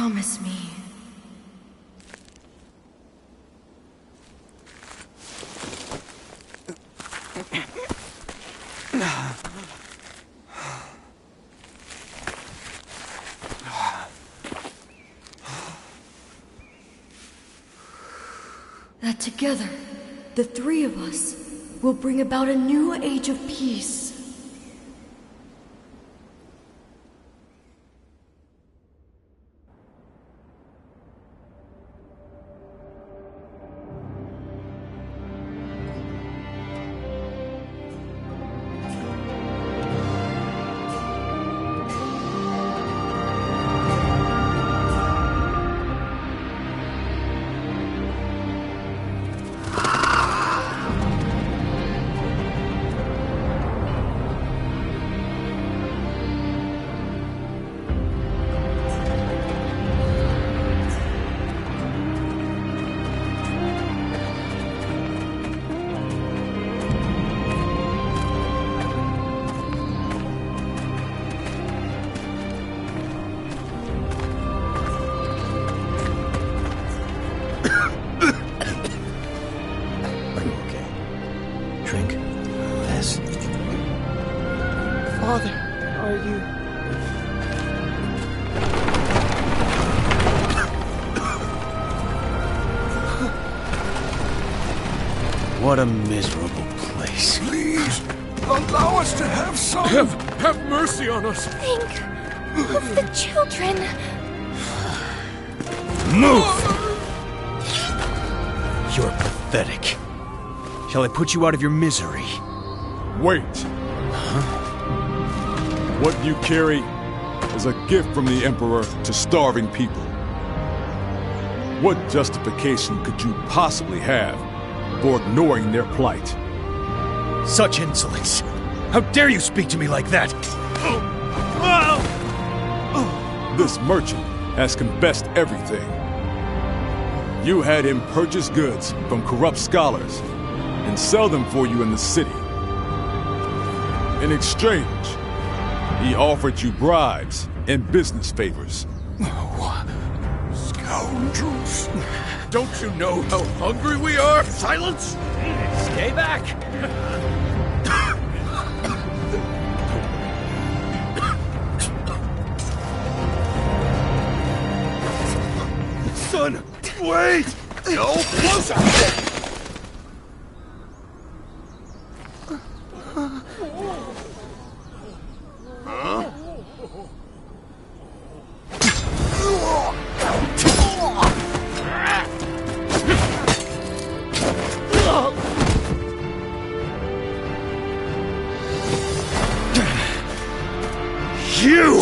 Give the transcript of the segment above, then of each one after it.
Promise me. That together, the three of us will bring about a new age of peace. Father, are you... What a miserable place. Please, allow us to have some... Have mercy on us! Think of the children. Move! You're pathetic. Shall I put you out of your misery? Wait. What you carry is a gift from the Emperor to starving people. What justification could you possibly have for ignoring their plight? Such insolence! How dare you speak to me like that? This merchant has confessed everything. You had him purchase goods from corrupt scholars and sell them for you in the city. In exchange, he offered you bribes and business favors. Scoundrels. Don't you know how hungry we are? Silence! Stay back! Son, wait! No closer! You!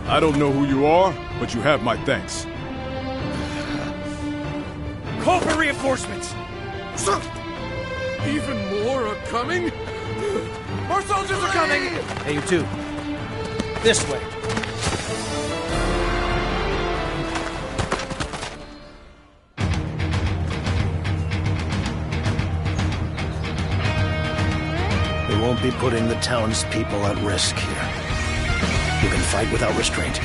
I don't know who you are, but you have my thanks. Call for reinforcements! Even more are coming? More soldiers are coming! Hey, you two. This way. We won't be putting the townspeople at risk here. You can fight without restraint.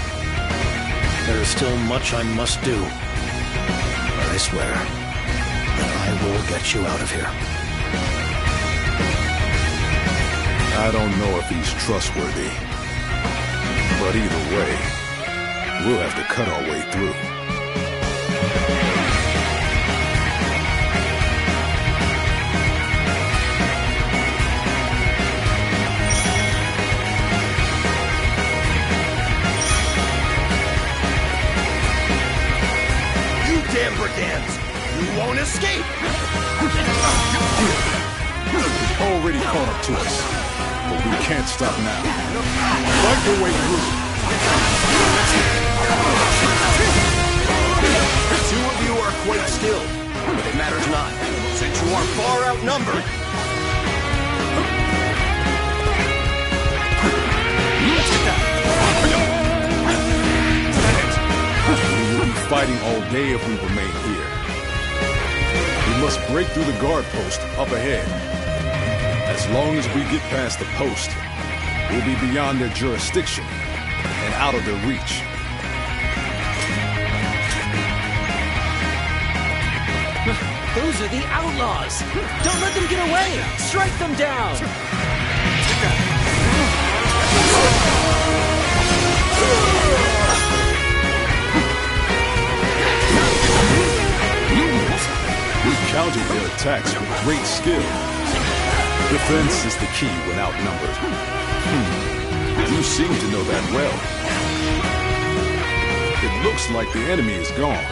There is still much I must do. But I swear that I will get you out of here. I don't know if he's trustworthy. But either way, we'll have to cut our way through. Damn brigands! You won't escape! They've already caught up to us, but we can't stop now. Fight your way through. The two of you are quite skilled, but it matters not, since you are far outnumbered. We will be fighting all day if we remain here. We must break through the guard post up ahead. As long as we get past the post, we'll be beyond their jurisdiction and out of their reach. Those are the outlaws! Don't let them get away! Strike them down! We countered their attacks with great skill. Defense is the key when outnumbered. You seem to know that well. It looks like the enemy is gone.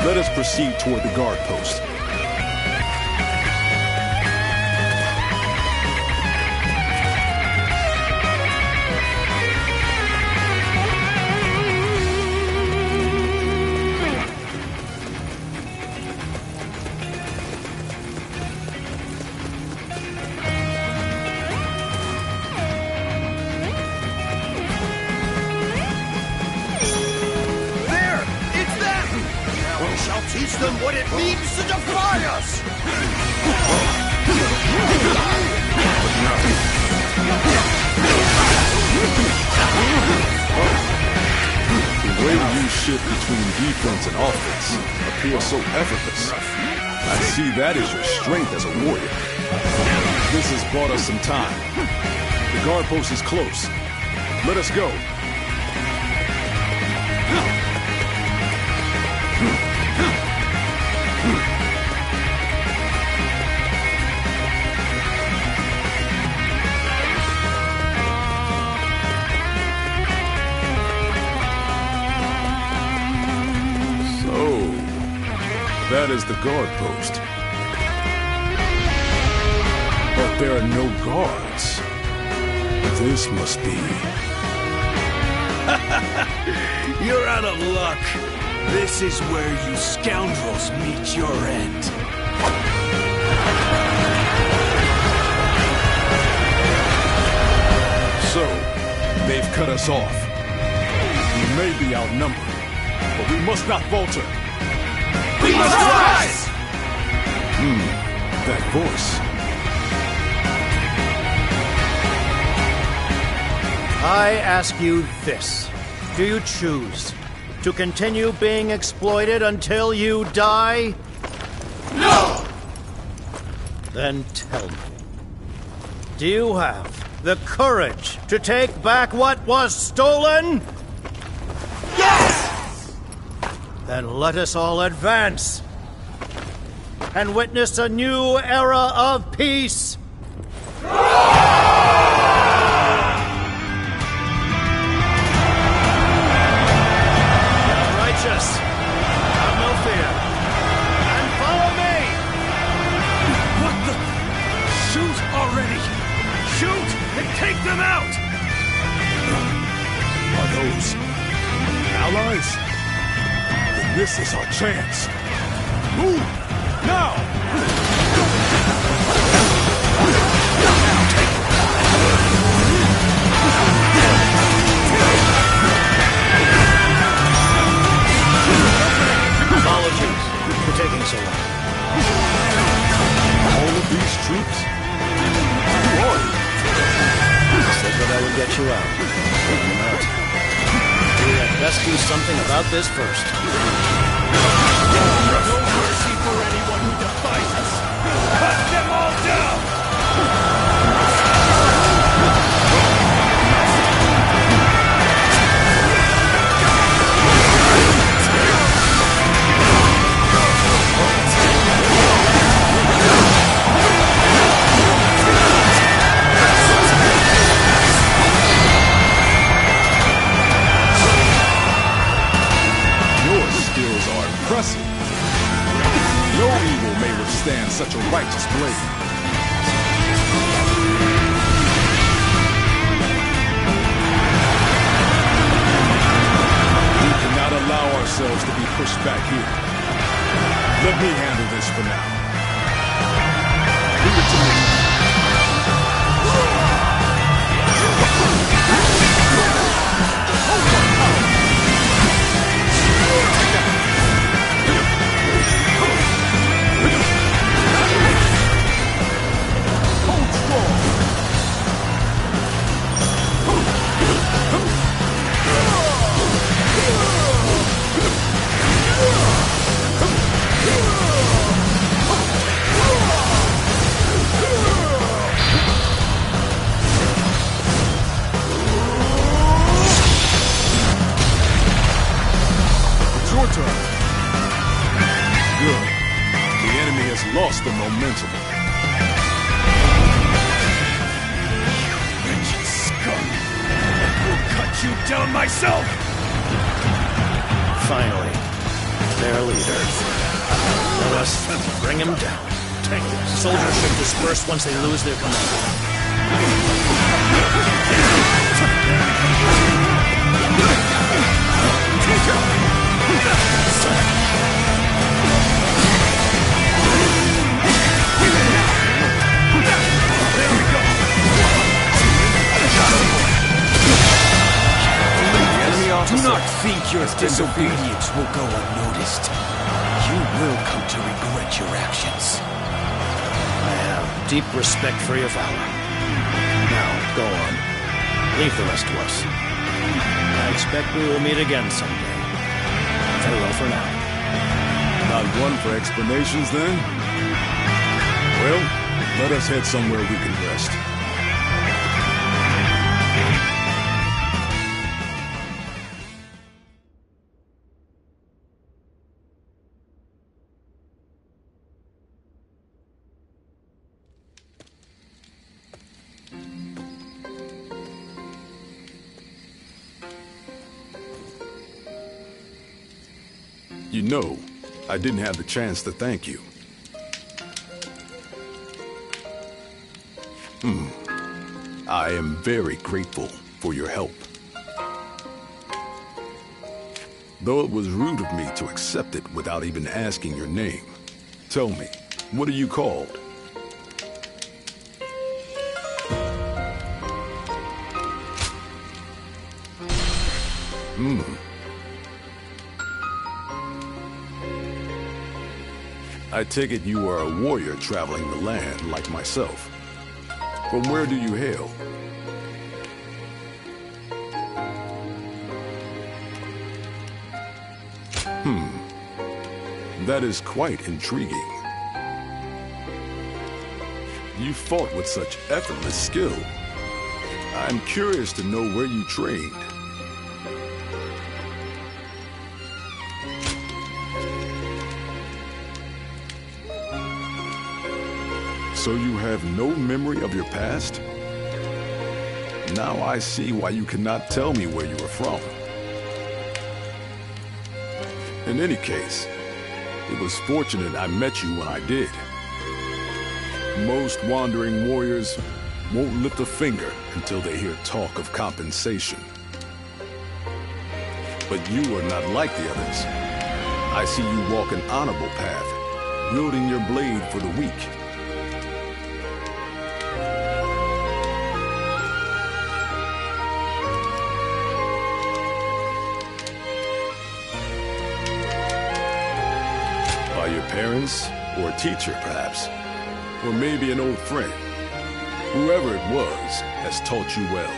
Let us proceed toward the guard post. Teach them what it means to defy us! The way you shift between defense and offense appears so effortless. I see that as your strength as a warrior. This has bought us some time. The guard post is close. Let us go. That is the guard post. But there are no guards. This must be... You're out of luck. This is where you scoundrels meet your end. So, they've cut us off. We may be outnumbered, but we must not falter. We must rise! That voice. I ask you this. Do you choose to continue being exploited until you die? No! Then tell me, do you have the courage to take back what was stolen? Yes! Then let us all advance and witness a new era of peace. Righteous, have no fear, and follow me! What the? Shoot already! Shoot and take them out! Are those allies? Then this is our chance. Move! Now! Apologies for taking so long. All of these troops? Who are you? I said that I would get you out. Take them out. We had best do something about this first. No mercy for anyone who defies us! Cut them all down! Your skills are impressive. No evil may withstand such a righteous blade. We cannot allow ourselves to be pushed back here. Let me handle this for now. Leave it to me. Good. The enemy has lost the momentum. Wretched scum! I will cut you down myself! Finally, their leader. Let us bring him down. Take this. Soldiers should disperse once they lose their commander. Do not think your disobedience will go unnoticed. You will come to regret your actions. I have deep respect for your valor. Now, go on. Leave the rest to us. I expect we will meet again someday. Farewell for now. Not one for explanations, then? Well, let us head somewhere we can rest. You know, I didn't have the chance to thank you. I am very grateful for your help. Though it was rude of me to accept it without even asking your name. Tell me, what are you called? I take it you are a warrior traveling the land like myself. From where do you hail? That is quite intriguing. You fought with such effortless skill. I'm curious to know where you trained. So you have no memory of your past? Now I see why you cannot tell me where you are from. In any case, it was fortunate I met you when I did. Most wandering warriors won't lift a finger until they hear talk of compensation. But you are not like the others. I see you walk an honorable path, wielding your blade for the weak. By your parents, or a teacher, perhaps. Or maybe an old friend. Whoever it was has taught you well.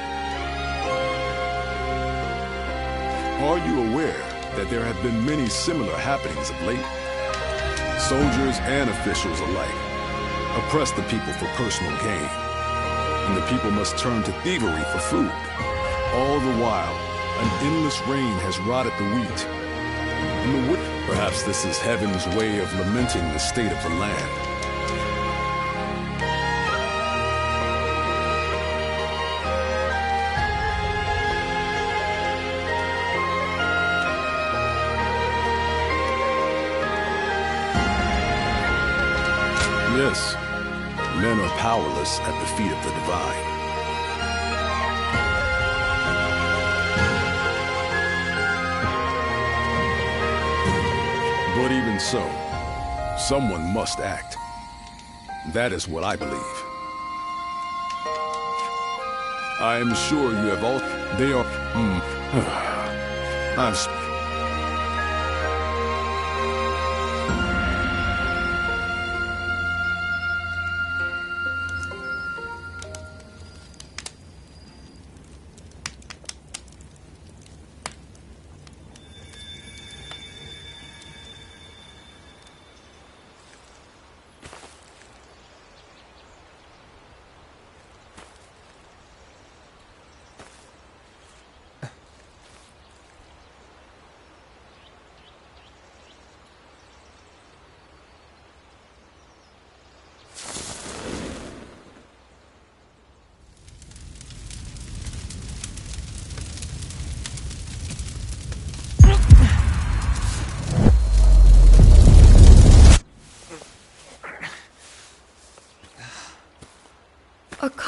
Are you aware that there have been many similar happenings of late? Soldiers and officials alike oppress the people for personal gain. And the people must turn to thievery for food. All the while, an endless rain has rotted the wheat. And the wood. Perhaps this is heaven's way of lamenting the state of the land. Yes, men are powerless at the feet of the divine. But even so, someone must act. That is what I believe. I am sure you have all... They are... I've...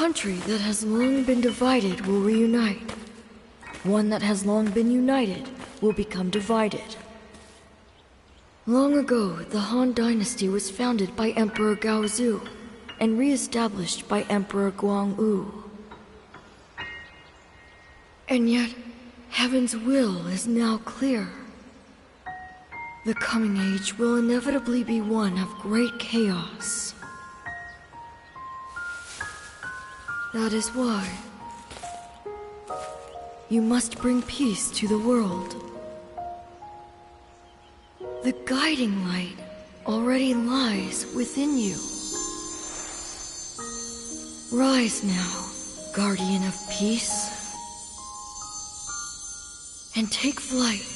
country that has long been divided will reunite. One that has long been united will become divided. Long ago, the Han Dynasty was founded by Emperor Gaozu and re-established by Emperor Guangwu. And yet, Heaven's will is now clear. The coming age will inevitably be one of great chaos. That is why you must bring peace to the world. The guiding light already lies within you. Rise now, guardian of peace, and take flight.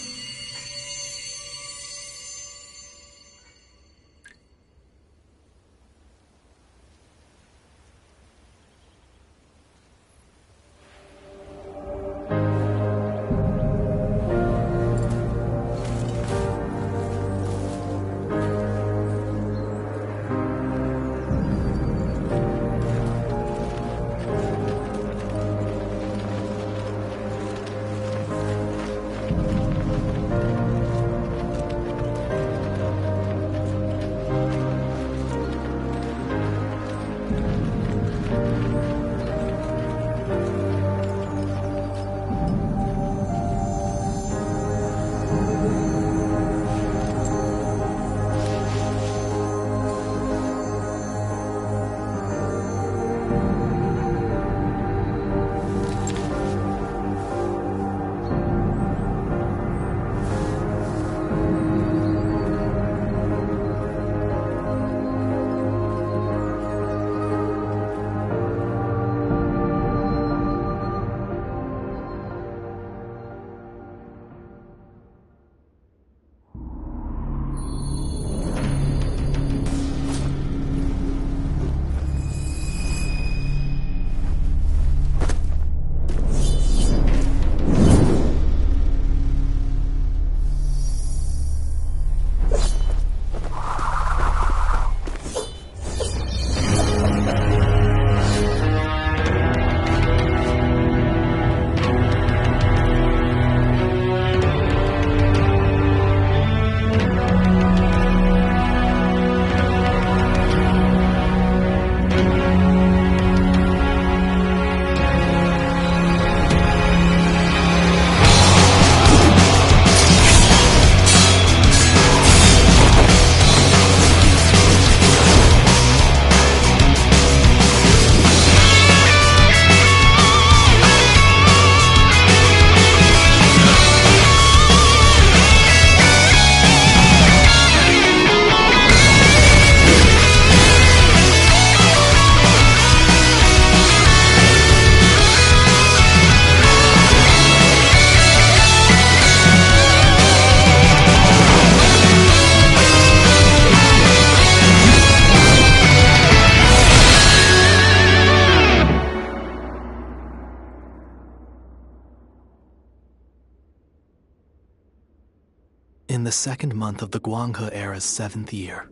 In the second month of the Guanghe era's 7th year,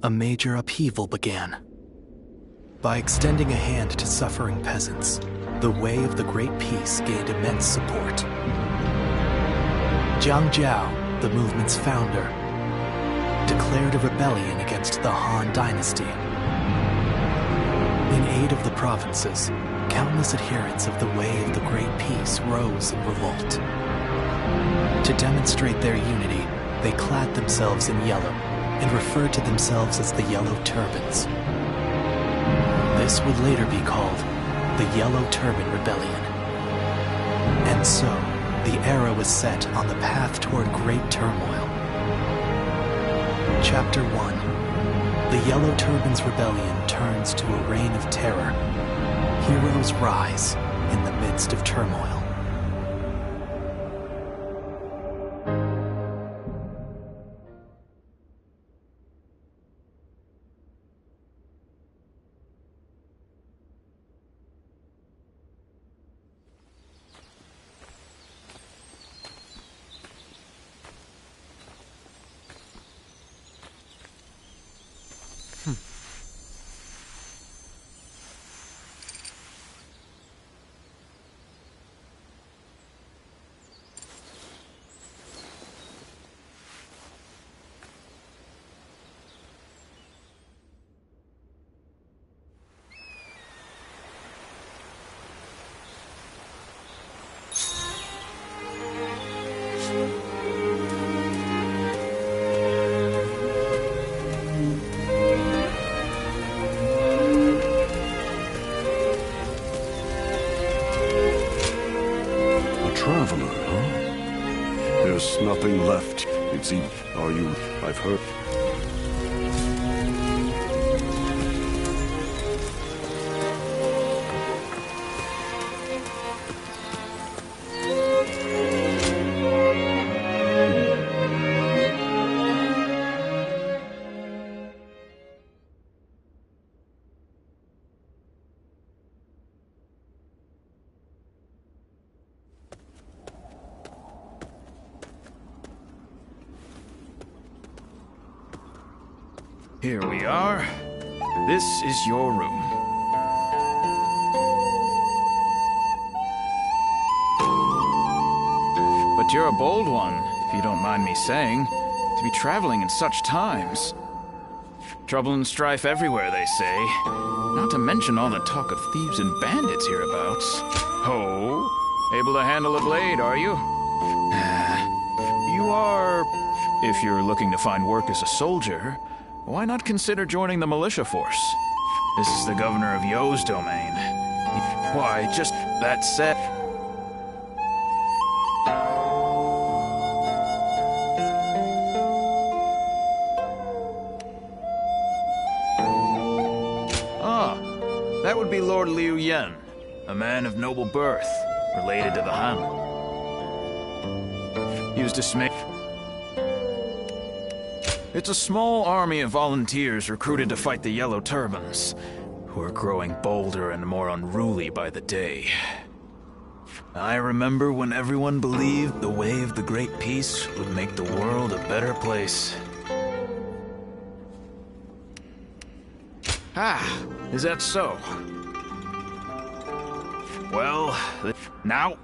a major upheaval began. By extending a hand to suffering peasants, the way of the Great Peace gained immense support. Jiang Jiao, the movement's founder, declared a rebellion against the Han Dynasty. In aid of the provinces, countless adherents of the way of the Great Peace rose in revolt. To demonstrate their unity, they clad themselves in yellow and referred to themselves as the Yellow Turbans. This would later be called the Yellow Turban Rebellion. And so, the era was set on the path toward great turmoil. Chapter 1. The Yellow Turbans Rebellion turns to a reign of terror. Heroes rise in the midst of turmoil. See, are you? I've heard. Here we are. This is your room. But you're a bold one, if you don't mind me saying, to be traveling in such times. Trouble and strife everywhere, they say. Not to mention all the talk of thieves and bandits hereabouts. Oh, able to handle a blade, are you? You are... If you're looking to find work as a soldier, why not consider joining the militia force? This is the governor of Yo's domain. Why, just that said... Ah, that would be Lord Liu Yen, a man of noble birth, related to the Han. He was dismayed. It's a small army of volunteers recruited to fight the Yellow Turbans, who are growing bolder and more unruly by the day. I remember when everyone believed the way of the Great Peace would make the world a better place. Ah, is that so? Well, now...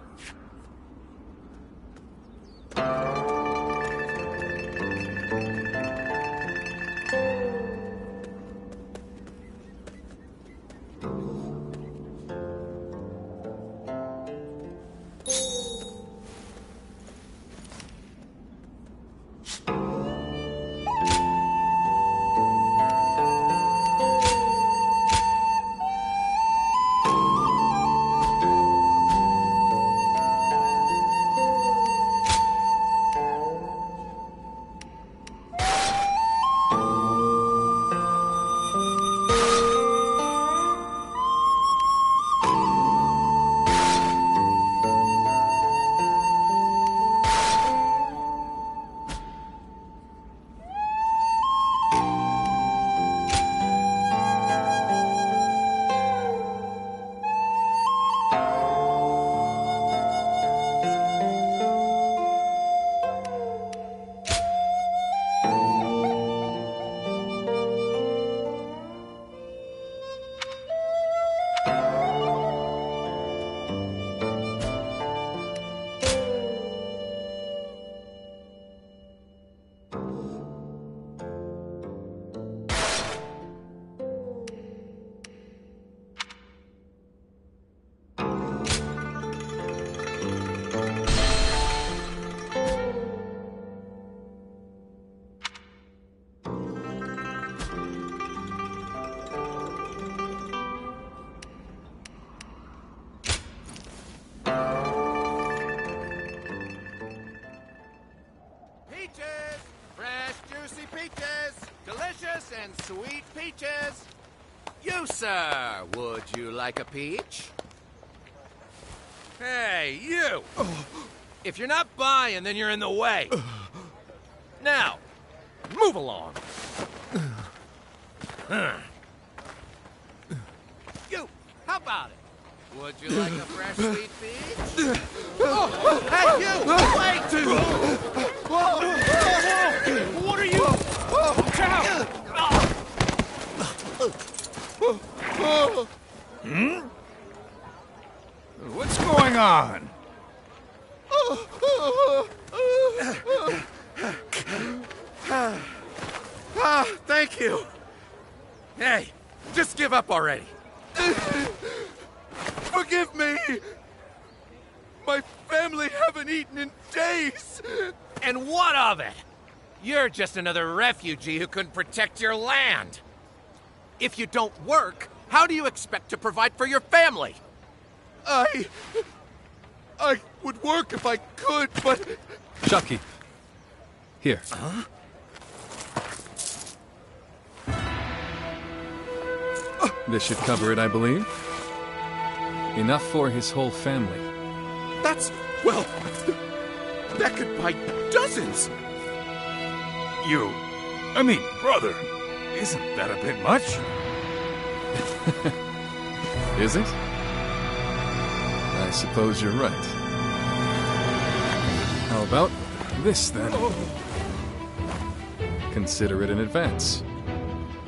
and sweet peaches. You, sir, would you like a peach? Hey, you! If you're not buying, then you're in the way. Now, move along. You, how about it? Would you like a fresh sweet peach? Oh, hey, you! Wait! What are you? Hmm? What's going on? Thank you. Hey, just give up already. Forgive me! My family haven't eaten in days! And what of it? You're just another refugee who couldn't protect your land. If you don't work, how do you expect to provide for your family? I would work if I could, but... Chucky, Here. This should cover it, I believe. Enough for his whole family. Well, that could buy dozens. Brother, isn't that a bit much? Is it? I suppose you're right. How about this, then? Consider it in advance.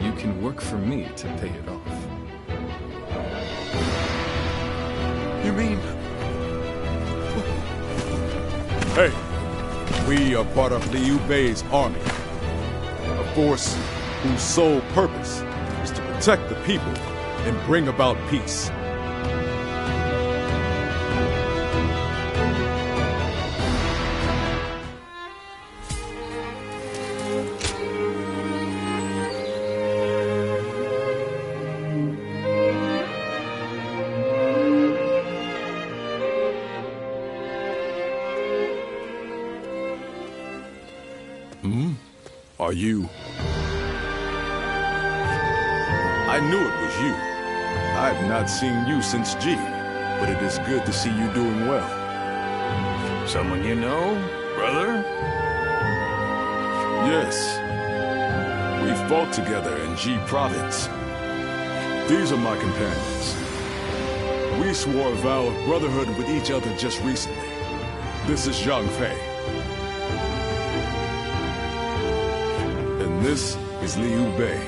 You can work for me to pay it off. You mean... Hey, we are part of Liu Bei's army. A force whose sole purpose is to protect the people and bring about peace. Are you? I knew it was you. I've not seen you since G, but it is good to see you doing well. Someone you know, brother? Yes. We fought together in G province. These are my companions. We swore a vow of brotherhood with each other just recently. This is Zhang Fei. This is Liu Bei,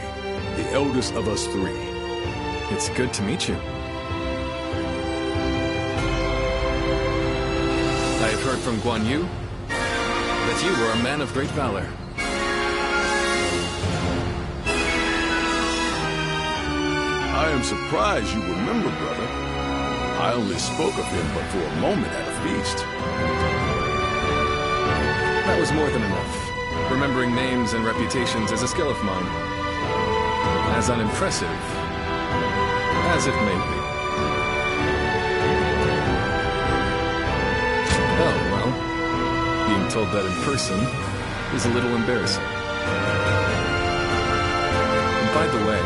the eldest of us three. It's good to meet you. I have heard from Guan Yu that you were a man of great valor. I am surprised you remember, brother. I only spoke of him but for a moment at a feast. That was more than enough. Remembering names and reputations is a skill of mine. As unimpressive as it may be. Oh, well. Being told that in person is a little embarrassing. And by the way,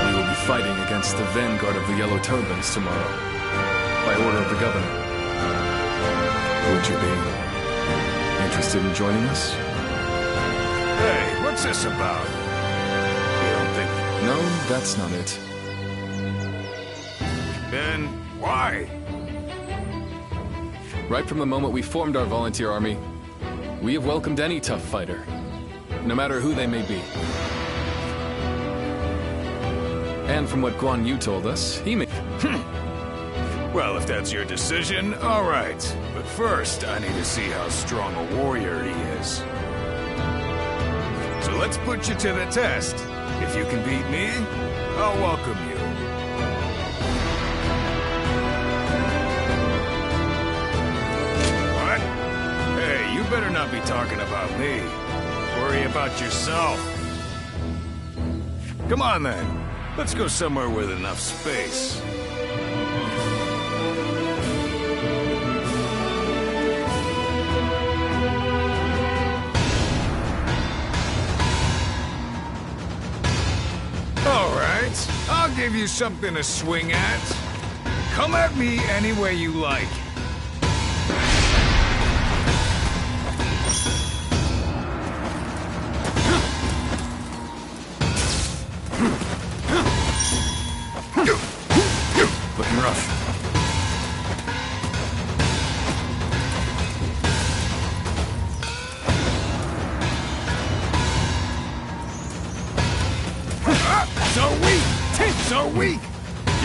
we will be fighting against the vanguard of the Yellow Turbans tomorrow, by order of the governor. Would you be interested in joining us? Hey, what's this about? You don't think... No, that's not it. Then why? Right from the moment we formed our volunteer army, we have welcomed any tough fighter, no matter who they may be. And from what Guan Yu told us, he may... Well, if that's your decision, all right. But first, I need to see how strong a warrior he is. So let's put you to the test. If you can beat me, I'll welcome you. What? Hey, you better not be talking about me. Worry about yourself. Come on, then. Let's go somewhere with enough space. I'll give you something to swing at. Come at me any way you like. Looking rough. So weak!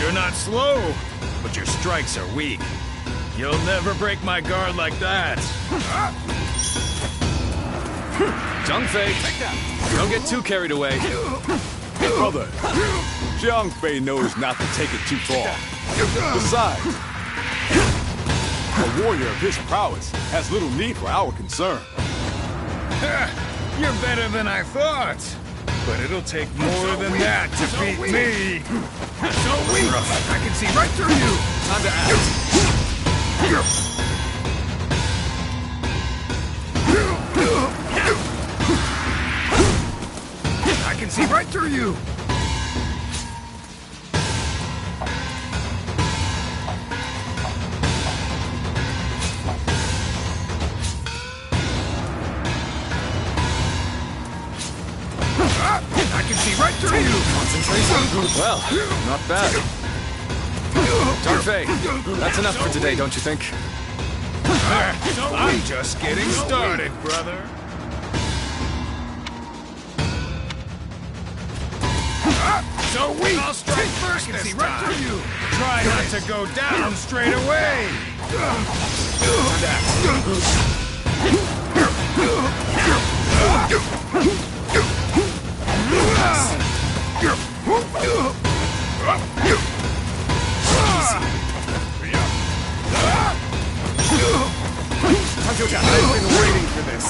You're not slow, but your strikes are weak. You'll never break my guard like that. Zhang Fei, don't get too carried away. Brother, Zhang Fei knows not to take it too far. Besides, a warrior of his prowess has little need for our concern. You're better than I thought. But it'll take more than that to beat me. So weak! I can see right through you. Time to act. I can see right through you! I can see right through you! Concentration. Well, not bad. Darfei, that's enough for today, don't you think? I'm just getting started, brother. So weak! I'll strike first this time. Right through you. Try not to go down straight away. I've been waiting for this.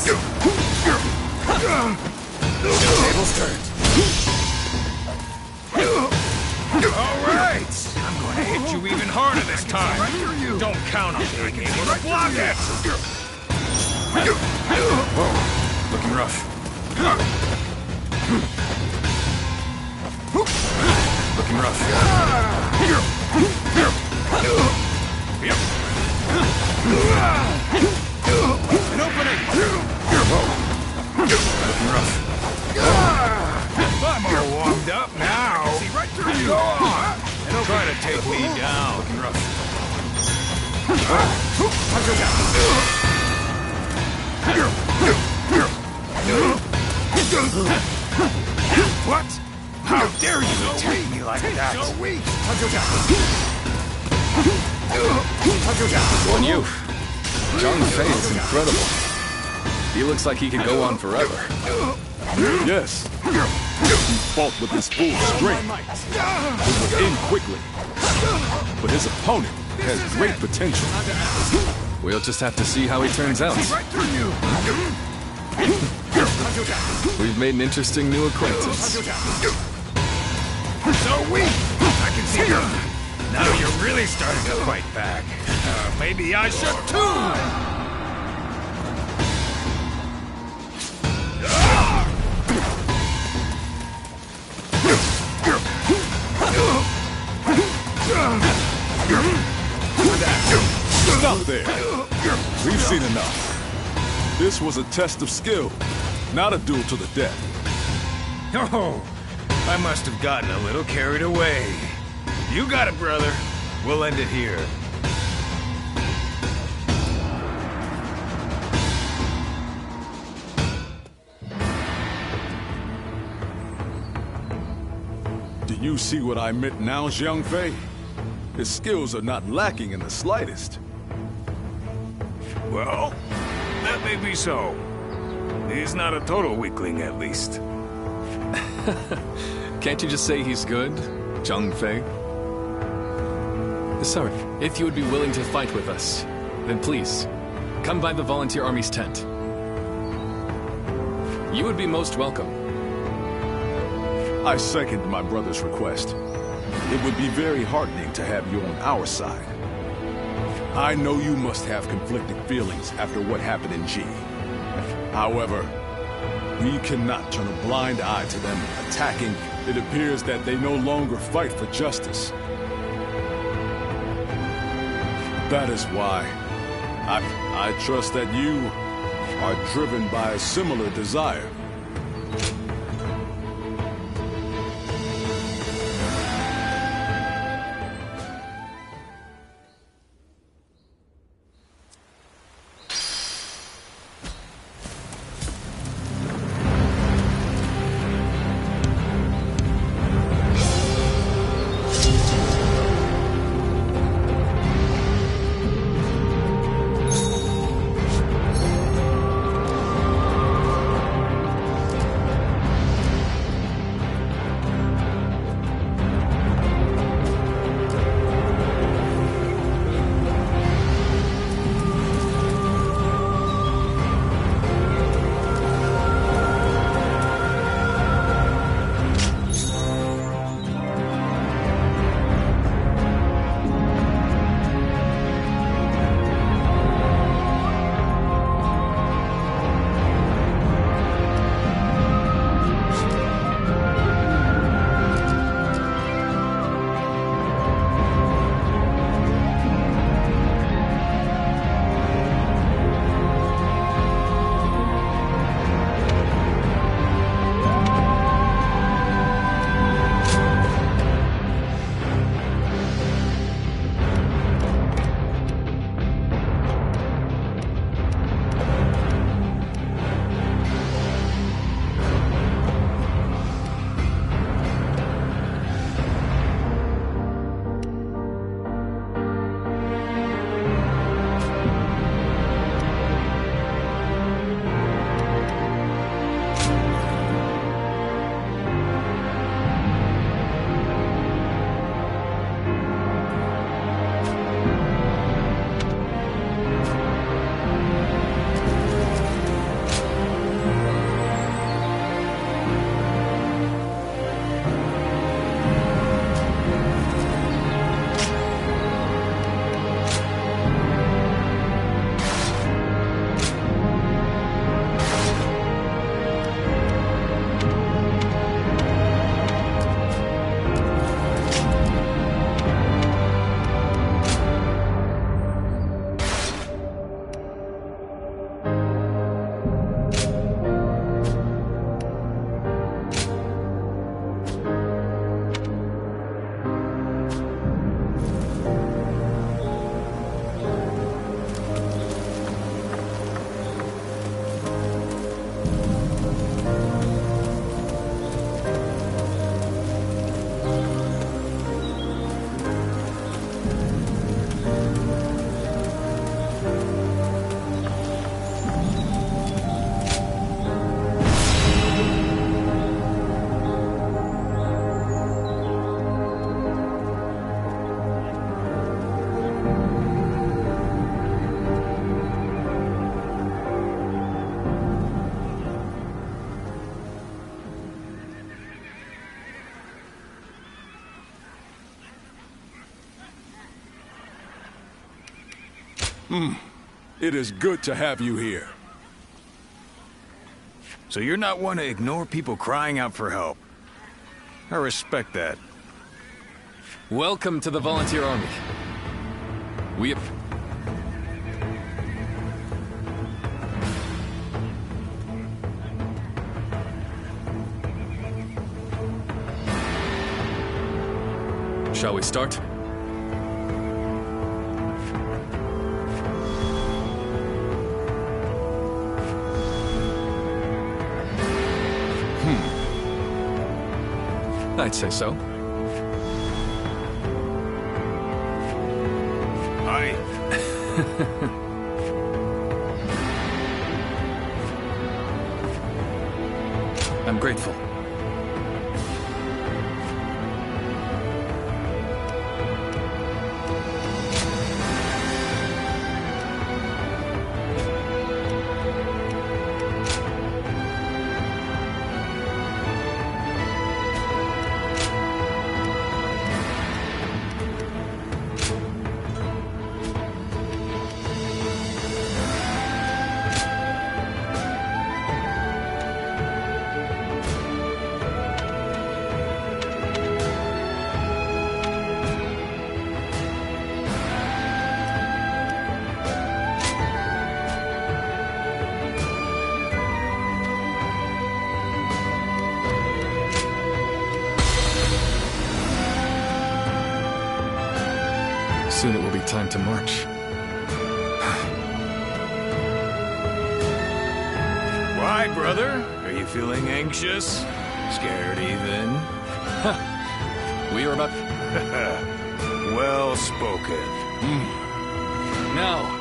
Tables turned. All right! I'm going to hit you even harder this time. Don't count on being able to block it. Whoa, looking rough. Looking rough. An opening! Whoa. Looking rough. I'm all warmed up now. See right through you. Go on. And try to take me down. Looking rough. What? How dare you attack me like that? So weak. On you. Zhang Fei is incredible. He looks like he could go on forever. Yes. He fought with his full strength. He was in quickly. But his opponent has great potential. We'll just have to see how he turns out. We've made an interesting new acquaintance. So weak! I can see you! Now you're really starting to fight back. Maybe I should too! Stop there! We've seen enough. This was a test of skill, not a duel to the death. Oh, I must have gotten a little carried away. You got it, brother. We'll end it here. Do you see what I meant now, Zhang Fei? His skills are not lacking in the slightest. Well, that may be so. He's not a total weakling, at least. Can't you just say he's good, Zhang Fei? Sorry, if you would be willing to fight with us, then please, come by the Volunteer Army's tent. You would be most welcome. I second my brother's request. It would be very heartening to have you on our side. I know you must have conflicting feelings after what happened in G. However, we cannot turn a blind eye to them attacking. It appears that they no longer fight for justice. That is why I trust that you are driven by a similar desire. It is good to have you here. So you're not one to ignore people crying out for help. I respect that. Welcome to the Volunteer Army. We have... Shall we start? I'd say so. Hi. I'm grateful. Soon it will be time to march. Why, brother? Are you feeling anxious? Scared even? We are about... Well spoken. Now!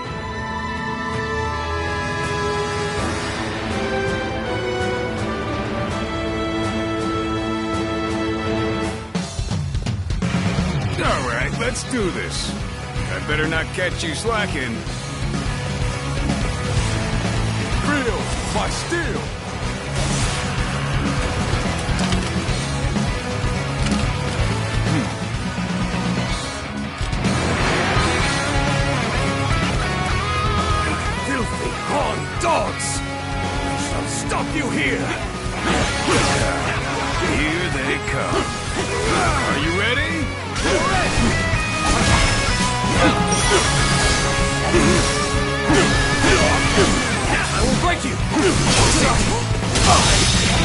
All right, let's do this. I better not catch you slacking. Real by steel. Filthy horn dogs! I shall stop you here! Here they come. Are you ready? I will break you!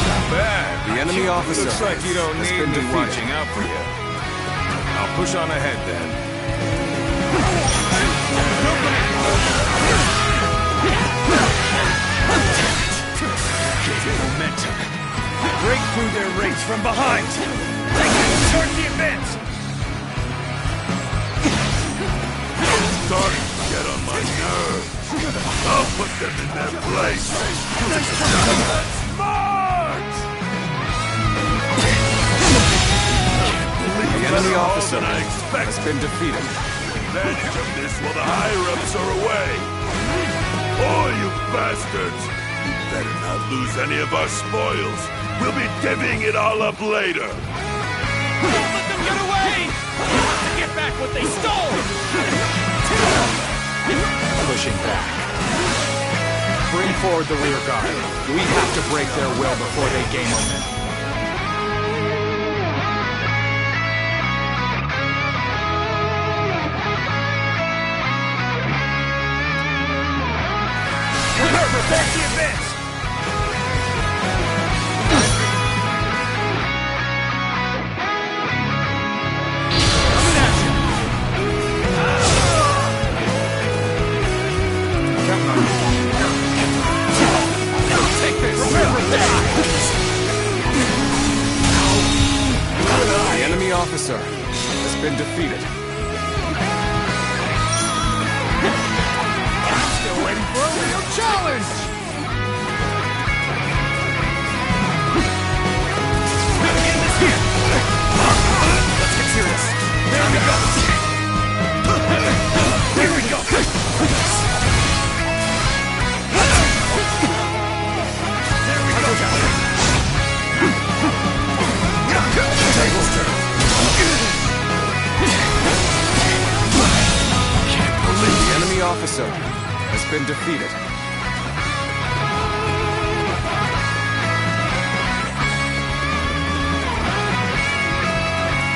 Not bad. The enemy officer Looks like you don't has need been me defeated. watching out for you. I'll push on ahead then. Get momentum. Break through their ranks from behind. Start the advance. Starting to get on my nerves. I'll put them in their place. March! The enemy officer than I expect. has been defeated. Advantage of this while the higher-ups are away. Oh, you bastards! Better not lose any of our spoils. We'll be divvying it all up later. Don't let them get away! Get back what they stole! Pushing back. Bring forward the rear guard. We have to break their will before they gain momentum. Prepare the advance! Take this! The enemy officer has been defeated. Still waiting for a real challenge! Let's get serious. There we go. Here we go. There we go. Tables turn. The enemy officer officer has been defeated.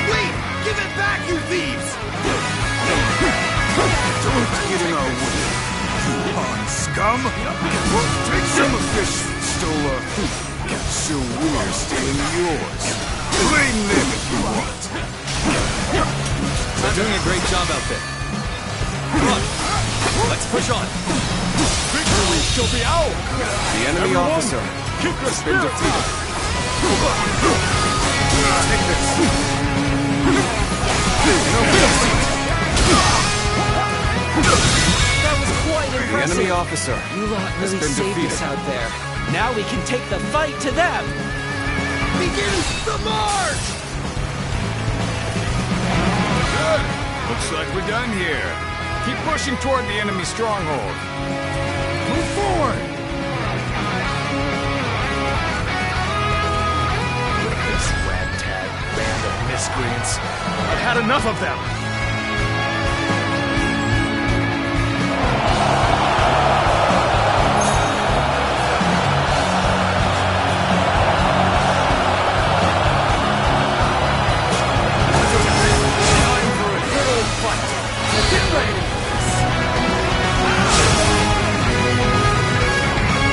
Wait! Give it back, you thieves! Don't get in our way, you pawn scum! Take some of this, Stola. So we're stealing yours. Blame them if you want. They're doing a great job out there. Come on, let's push on. Victory shall be ours! The enemy officer has been defeated. Take this. That was quite The impressive. enemy officer You lot has really been saved defeated. us out there. Now we can take the fight to them. Begin the march! Good. Looks like we're done here. Keep pushing toward the enemy stronghold. Move forward! This ragtag band of miscreants. I've had enough of them.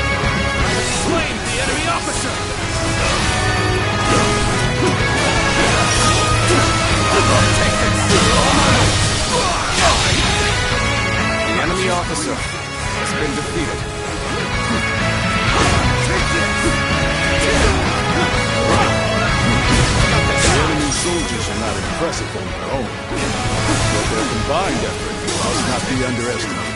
Slain the enemy officer! The enemy officer has been defeated. The enemy soldiers are not impressive on their own, but their combined effort must not be underestimated.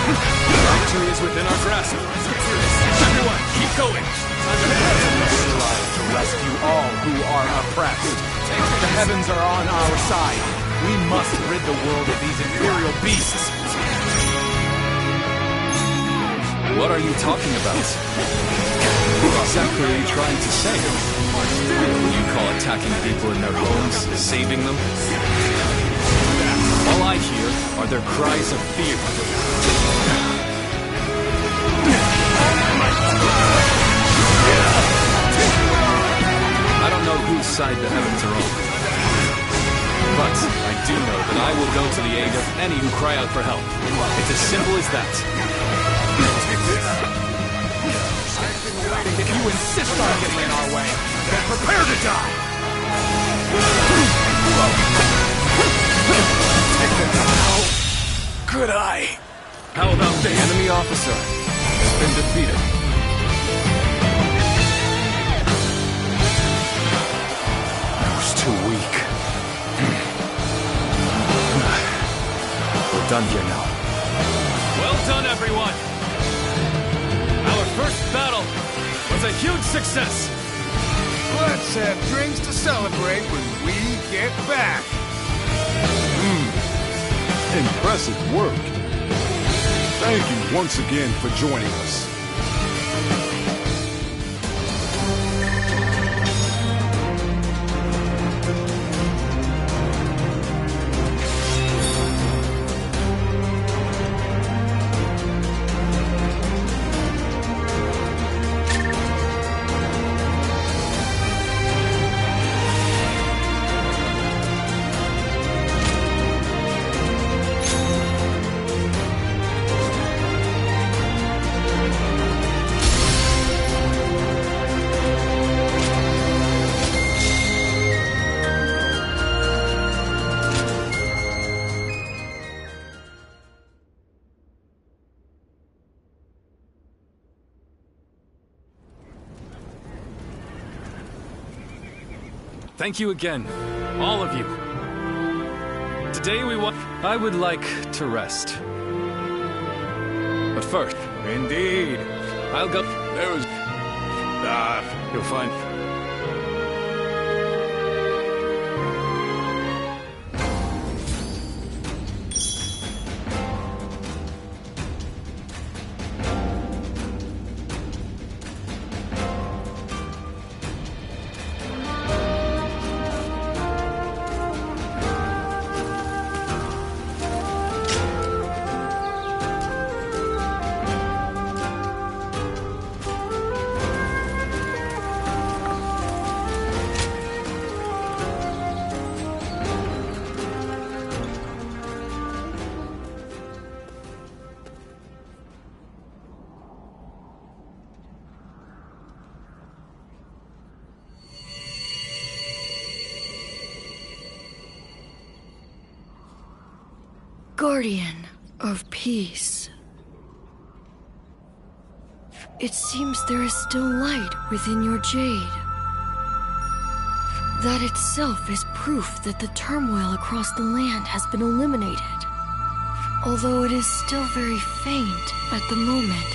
Victory is within our grasp. Everyone, keep going! To rescue all who are oppressed. The heavens are on our side. We must rid the world of these imperial beasts. What are you talking about? What exactly are you trying to say? You call attacking people in their homes, saving them? All I hear are their cries of fear. I don't know whose side the heavens are on. But I do know that I will go to the aid of any who cry out for help. It's as simple as that. If you insist on getting in our way, then prepare to die! Good eye. How about the enemy officer has been defeated? I was too weak. We're done here now. Well done, everyone! Our first battle was a huge success! Let's have drinks to celebrate when we get back! Impressive work. Thank you once again for joining us. Thank you again, all of you. Today I would like to rest. But first... Indeed. I'll go... There was... You'll find... Guardian of peace. It seems there is still light within your jade. That itself is proof that the turmoil across the land has been eliminated. Although it is still very faint at the moment,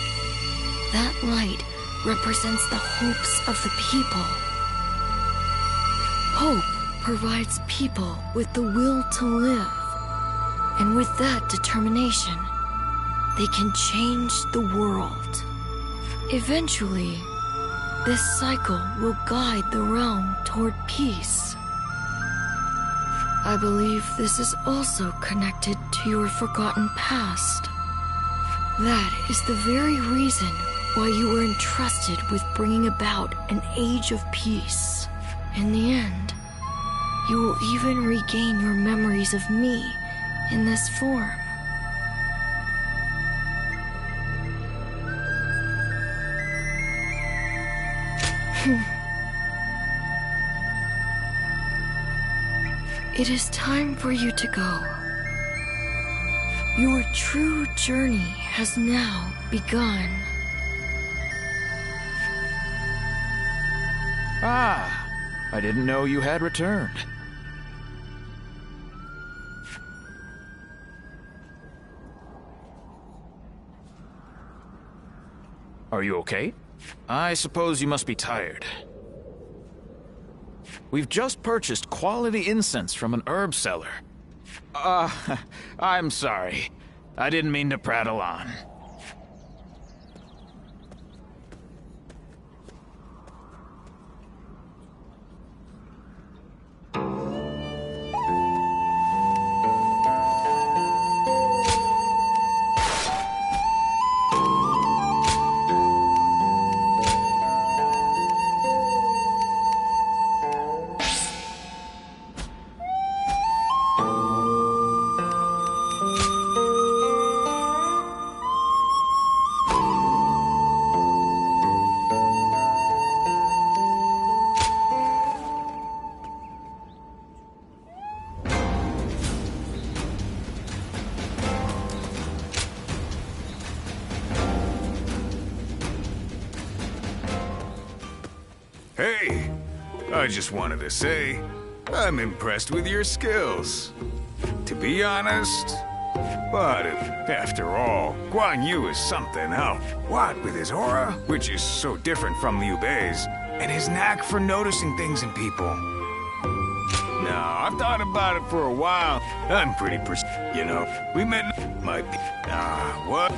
that light represents the hopes of the people. Hope provides people with the will to live. And with that determination, they can change the world. Eventually, this cycle will guide the realm toward peace. I believe this is also connected to your forgotten past. That is the very reason why you were entrusted with bringing about an age of peace. In the end, you will even regain your memories of me in this form. It is time for you to go. Your true journey has now begun. Ah, I didn't know you had returned. Are you okay? I suppose you must be tired. We've just purchased quality incense from an herb seller. I'm sorry. I didn't mean to prattle on. Hey, I just wanted to say, I'm impressed with your skills. To be honest, but after all, Guan Yu is something else. What with his aura, which is so different from Liu Bei's, and his knack for noticing things in people. Now, I've thought about it for a while. I'm pretty you know, we met my what?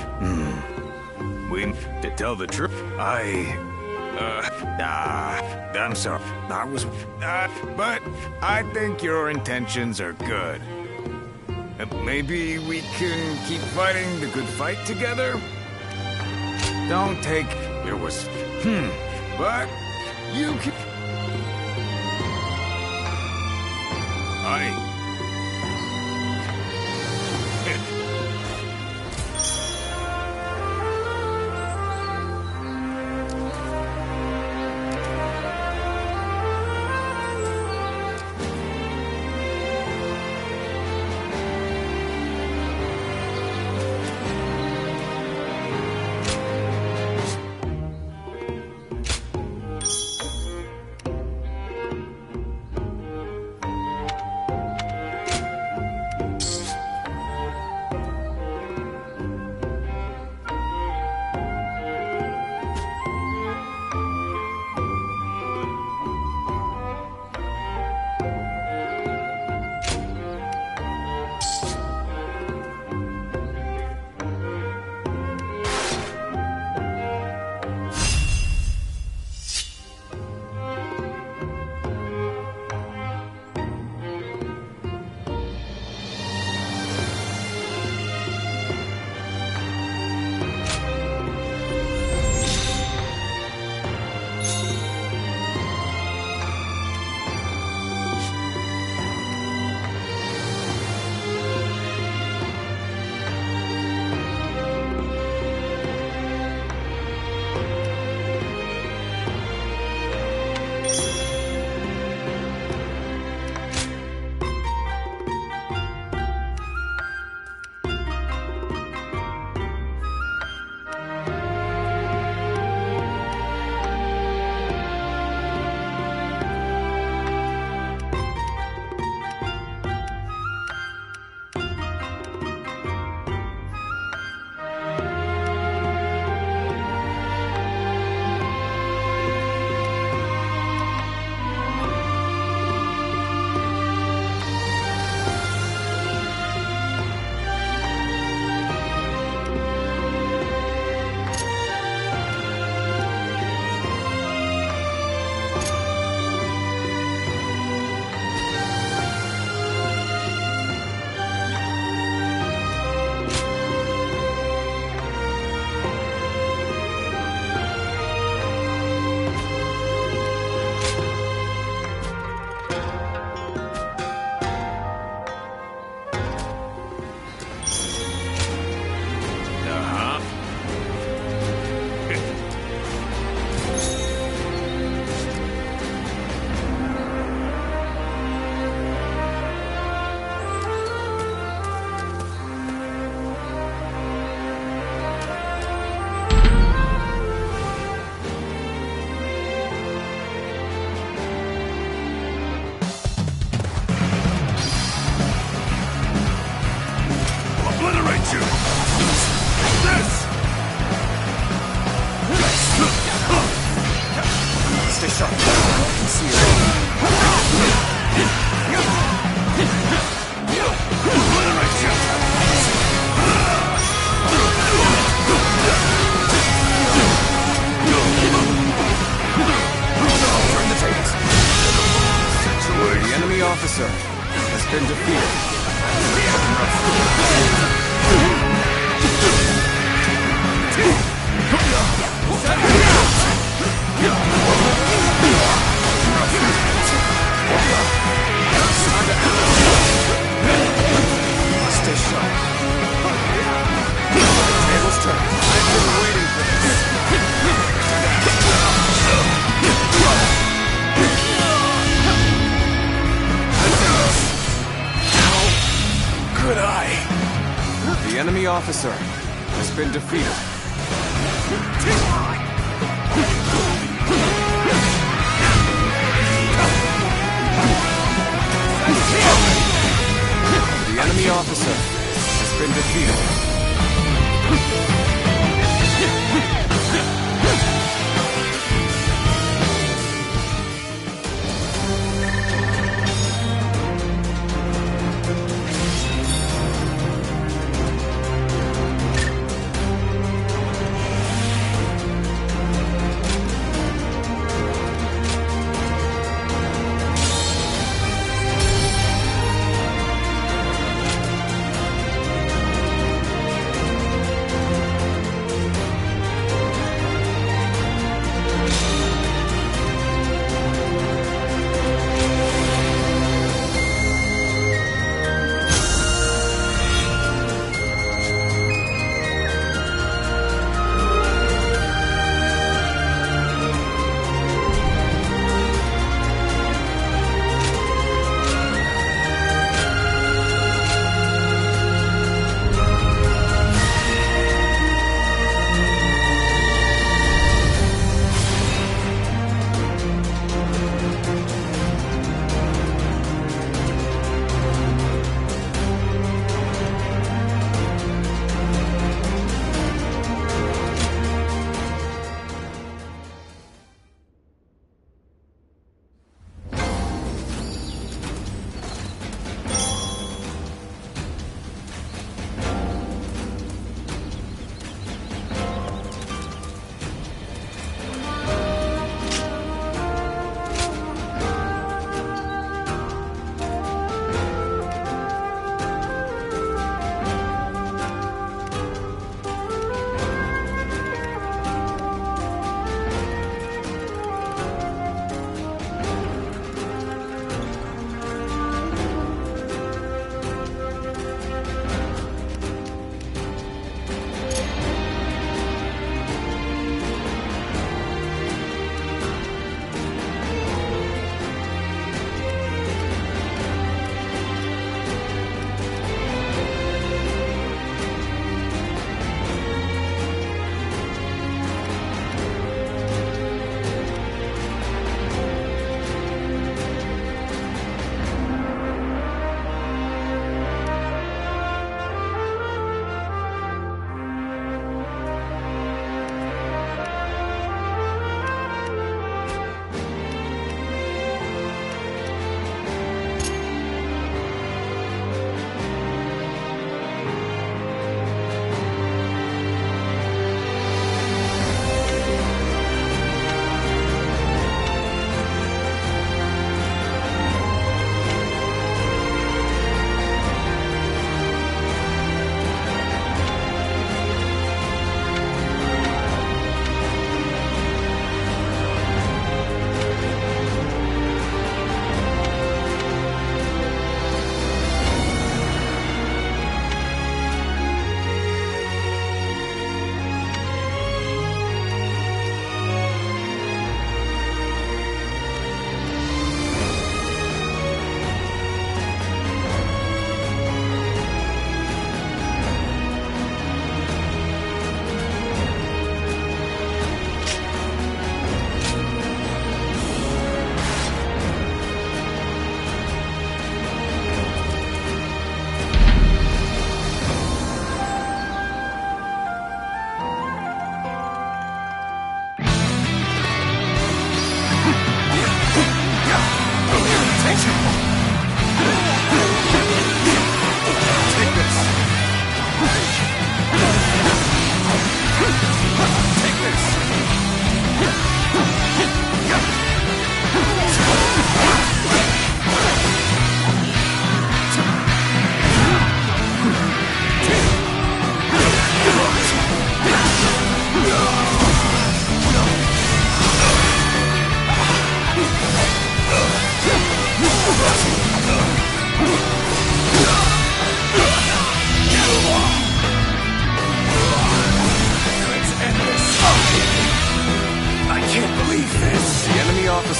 To tell the truth, I'm sorry. I was, but I think your intentions are good. Maybe we can keep fighting the good fight together? Don't take, there was, but you can, The enemy officer has been defeated. Stay sharp. Tables turn. I've been waiting for this. Could I? The enemy officer has been defeated. The enemy officer has been defeated.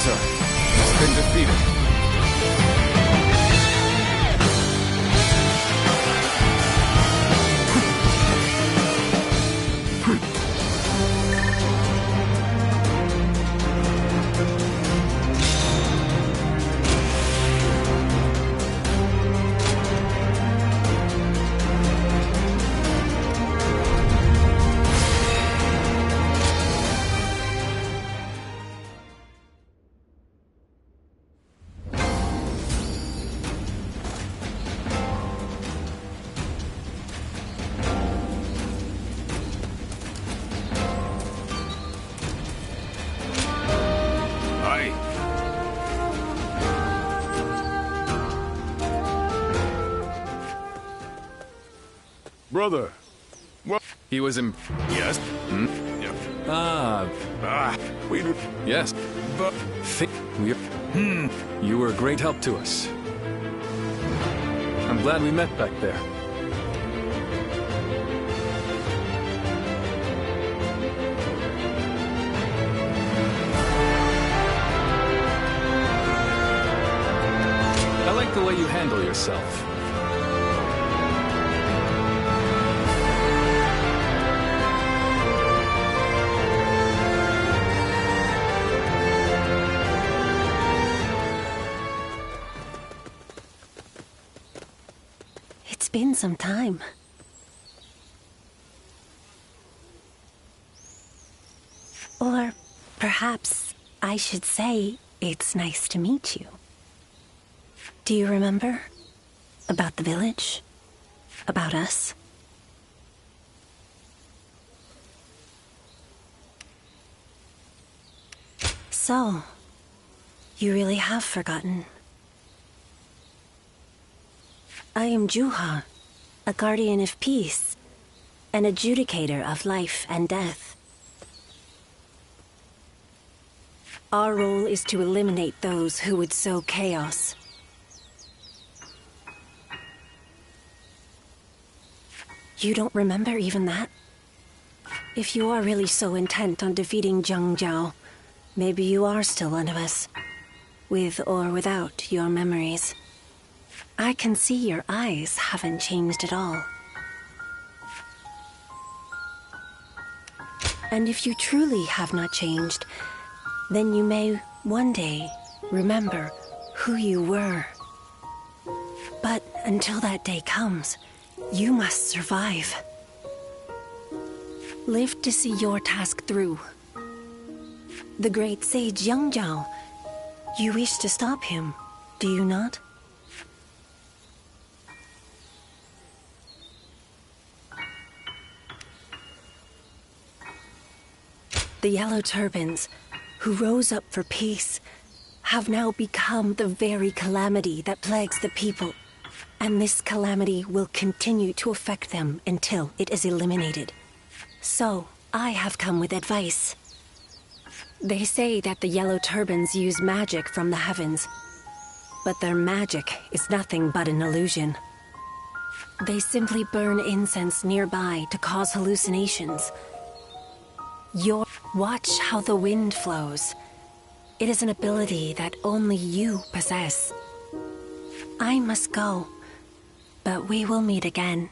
aggressor has been defeated. Brother, what? He was in... Yes? Hmm? Yeah. We do... Yes. But... You were a great help to us. I'm glad we met back there. I like the way you handle yourself. It's been some time. Or perhaps I should say it's nice to meet you. Do you remember? About the village? About us? So, you really have forgotten. I am Juha, a guardian of peace, an adjudicator of life and death. Our role is to eliminate those who would sow chaos. You don't remember even that? If you are really so intent on defeating Zhang Jiao, maybe you are still one of us, with or without your memories. I can see your eyes haven't changed at all. And if you truly have not changed, then you may one day remember who you were. But until that day comes, you must survive. Live to see your task through. The great sage Yang Jiao, you wish to stop him, do you not? The Yellow Turbans, who rose up for peace, have now become the very calamity that plagues the people. And this calamity will continue to affect them until it is eliminated. So, I have come with advice. They say that the Yellow Turbans use magic from the heavens, but their magic is nothing but an illusion. They simply burn incense nearby to cause hallucinations. Watch how the wind flows. It is an ability that only you possess. I must go, but we will meet again.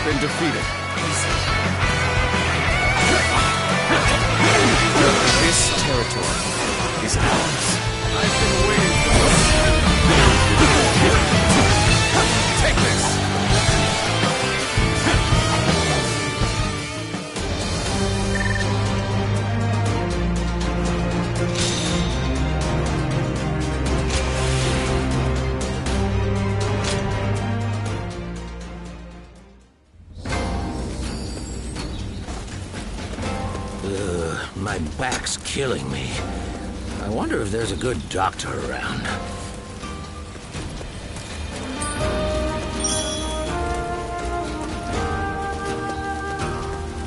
been defeated. This territory is ours. I've been waiting for this. Take this! My back's killing me. I wonder if there's a good doctor around.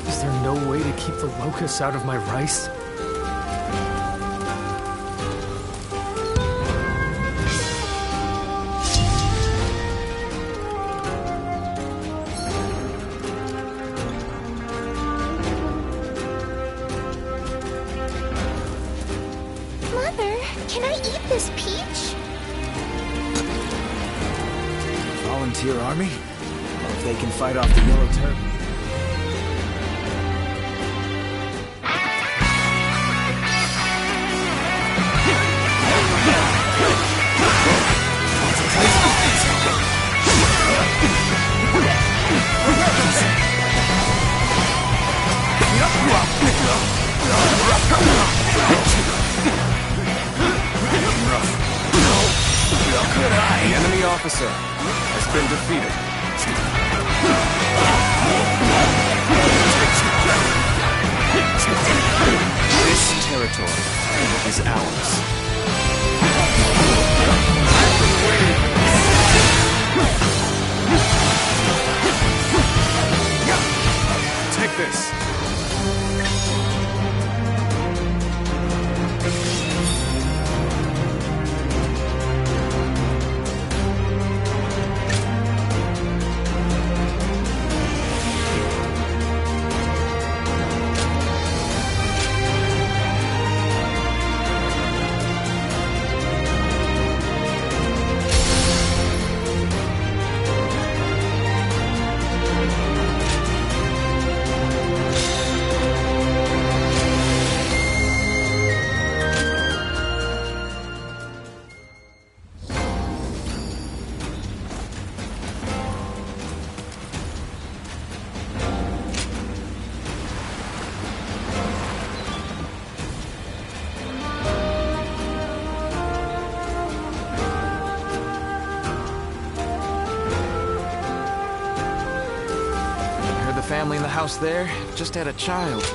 Is there no way to keep the locusts out of my rice? Can I eat this peach? Volunteer army? Well, if they can fight off the yellow turban. The enemy officer has been defeated. This territory is ours. Take this. Family in the house there just had a child.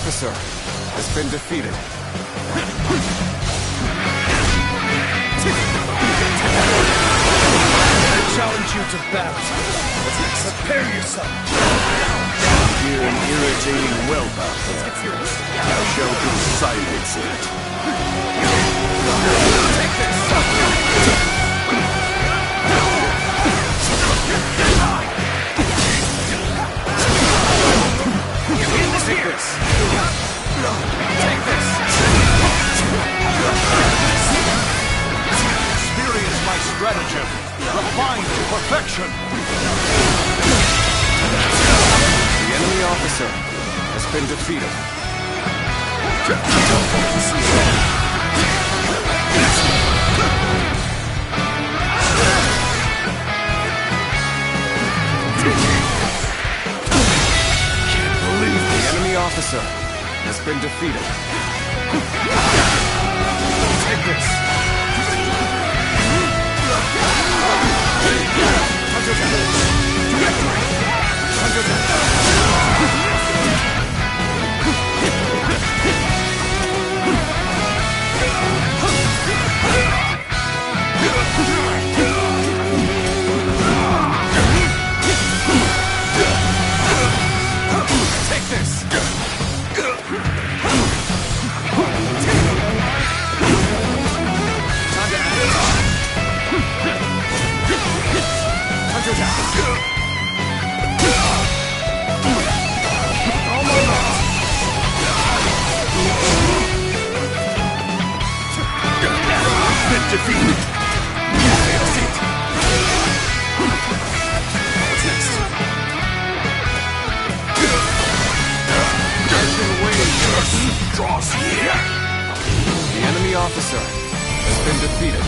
officer has been defeated. I challenge you to battle. Prepare yourself. Hear an irritating whelp out there. Thou shalt be silence it. Take this! Take this! Take this! Experience my stratagem, refined to perfection. The enemy officer has been defeated. The enemy officer has been defeated. Take this! Take this! Defeated. Take a seat. What's next? I've been waiting for draws here. The enemy officer has been defeated.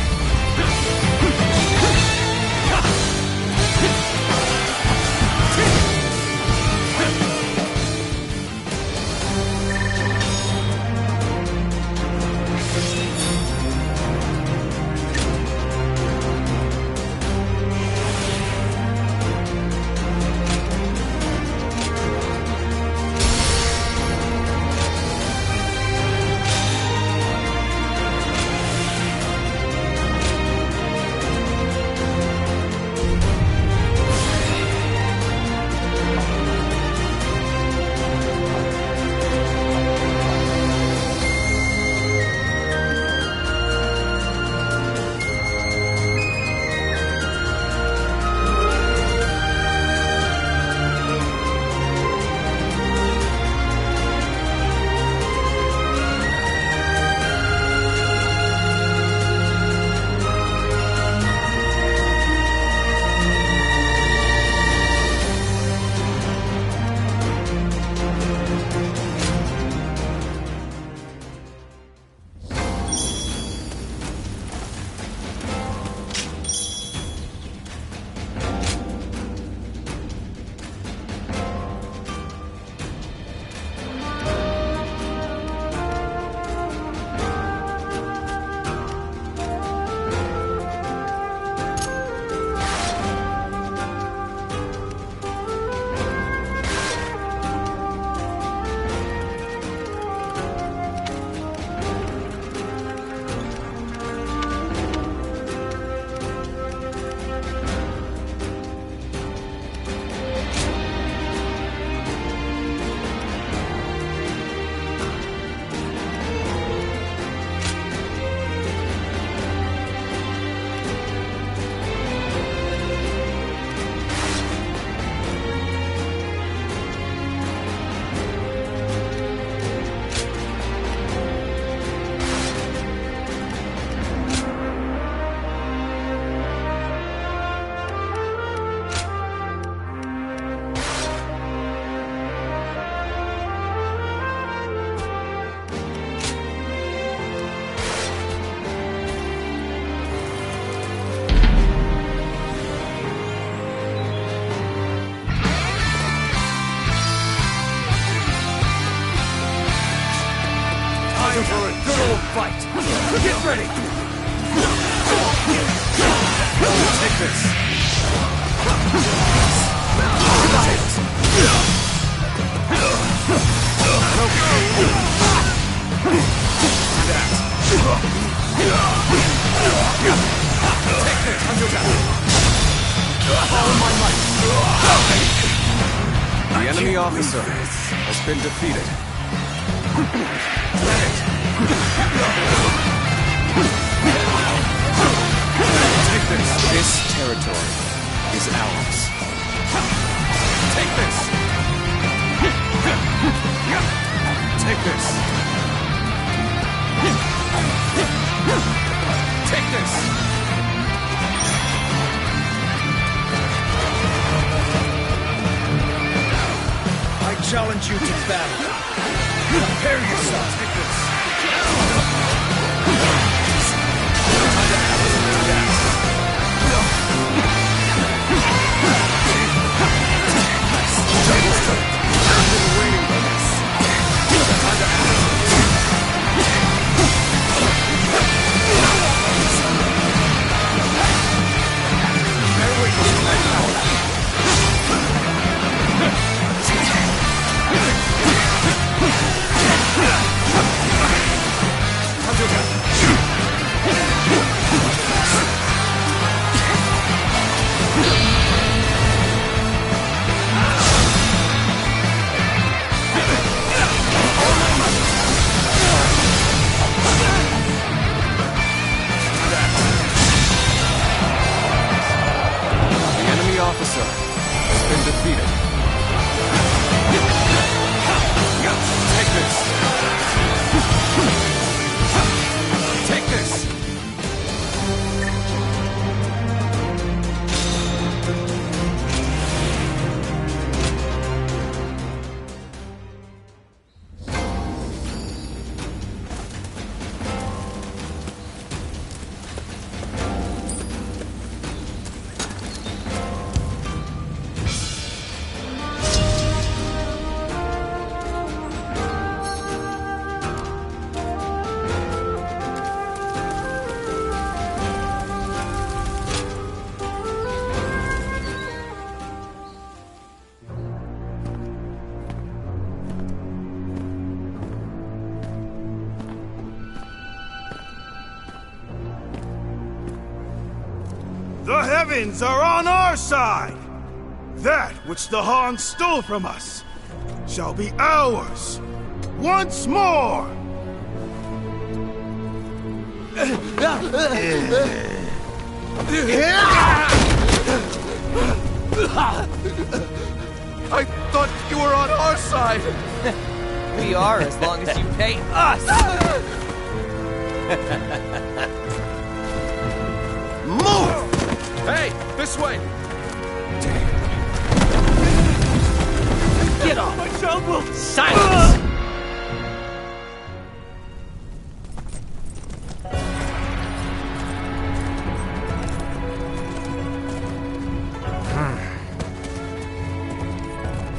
fight. Get ready. Take this. No enemy officer has been defeated. Take this. This territory is ours. Take this. Take this. Take this. I challenge you to battle. Prepare yourself. Take this. I've been waiting for this. Bear witness to my power. The enemy officer has been defeated. Take this. Take this. The heavens are on our side! That which the Han stole from us shall be ours once more! I thought you were on our side! We are, as long as you pay us! Move! Hey, this way! Get off! My jungle! Silence!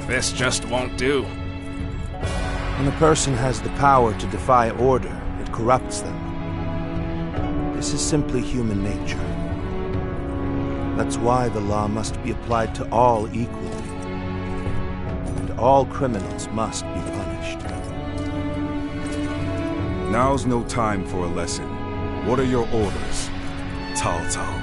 This just won't do. When a person has the power to defy order, it corrupts them. This is simply human nature. That's why the law must be applied to all equally. And all criminals must be punished. Now's no time for a lesson. What are your orders, Tal Tal?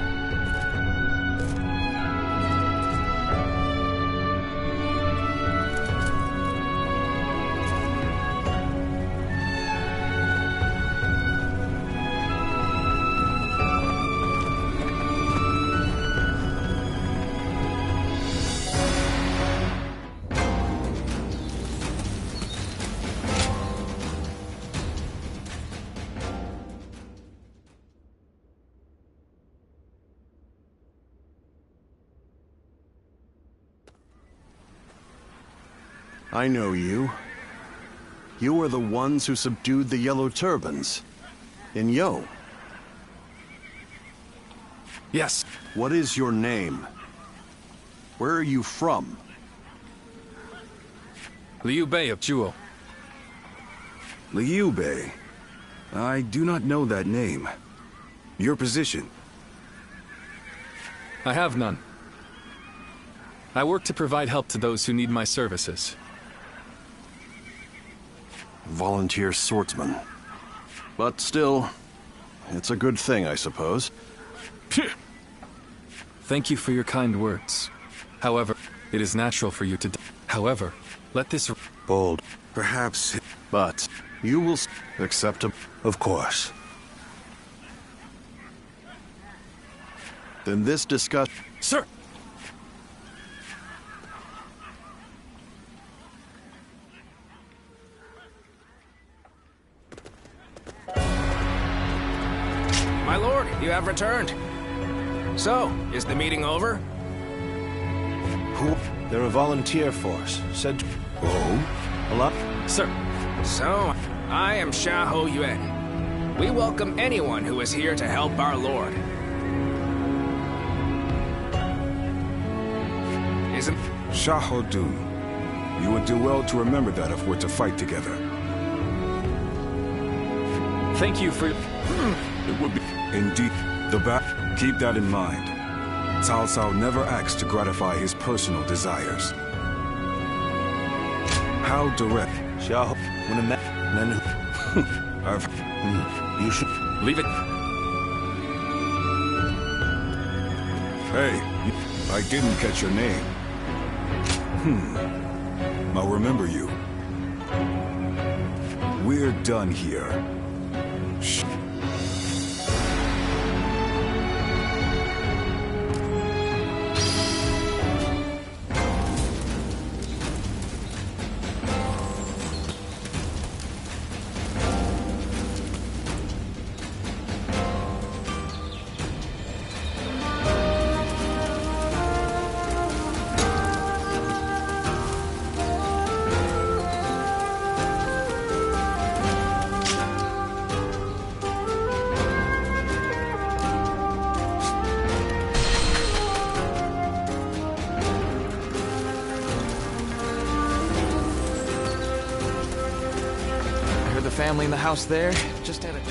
I know you. You were the ones who subdued the Yellow Turbans. In Yo. Yes. What is your name? Where are you from? Liu Bei of Chuo. Liu Bei? I do not know that name. Your position? I have none. I work to provide help to those who need my services. Volunteer swordsman. But still, it's a good thing, I suppose. Thank you for your kind words. However, it is natural for you to... However, Let this... Bold. Perhaps... But you will accept him. Of course. Then this discussion... Sir! My lord, you have returned. So, is the meeting over? Who? They're a volunteer force. Said to... Oh? A lot? Sir. So, I am Xiahou Yuan. We welcome anyone who is here to help our lord. Isn't... Xiahou Dun. You would do well to remember that if we're to fight together. Thank you for... It would be... Indeed. Keep that in mind. Cao Cao never acts to gratify his personal desires. How direct... Xiahou... When a man... Then... I've... You should... Leave it... Hey, I didn't catch your name. I'll remember you. We're done here. Shh. Family in the house there. Just had a...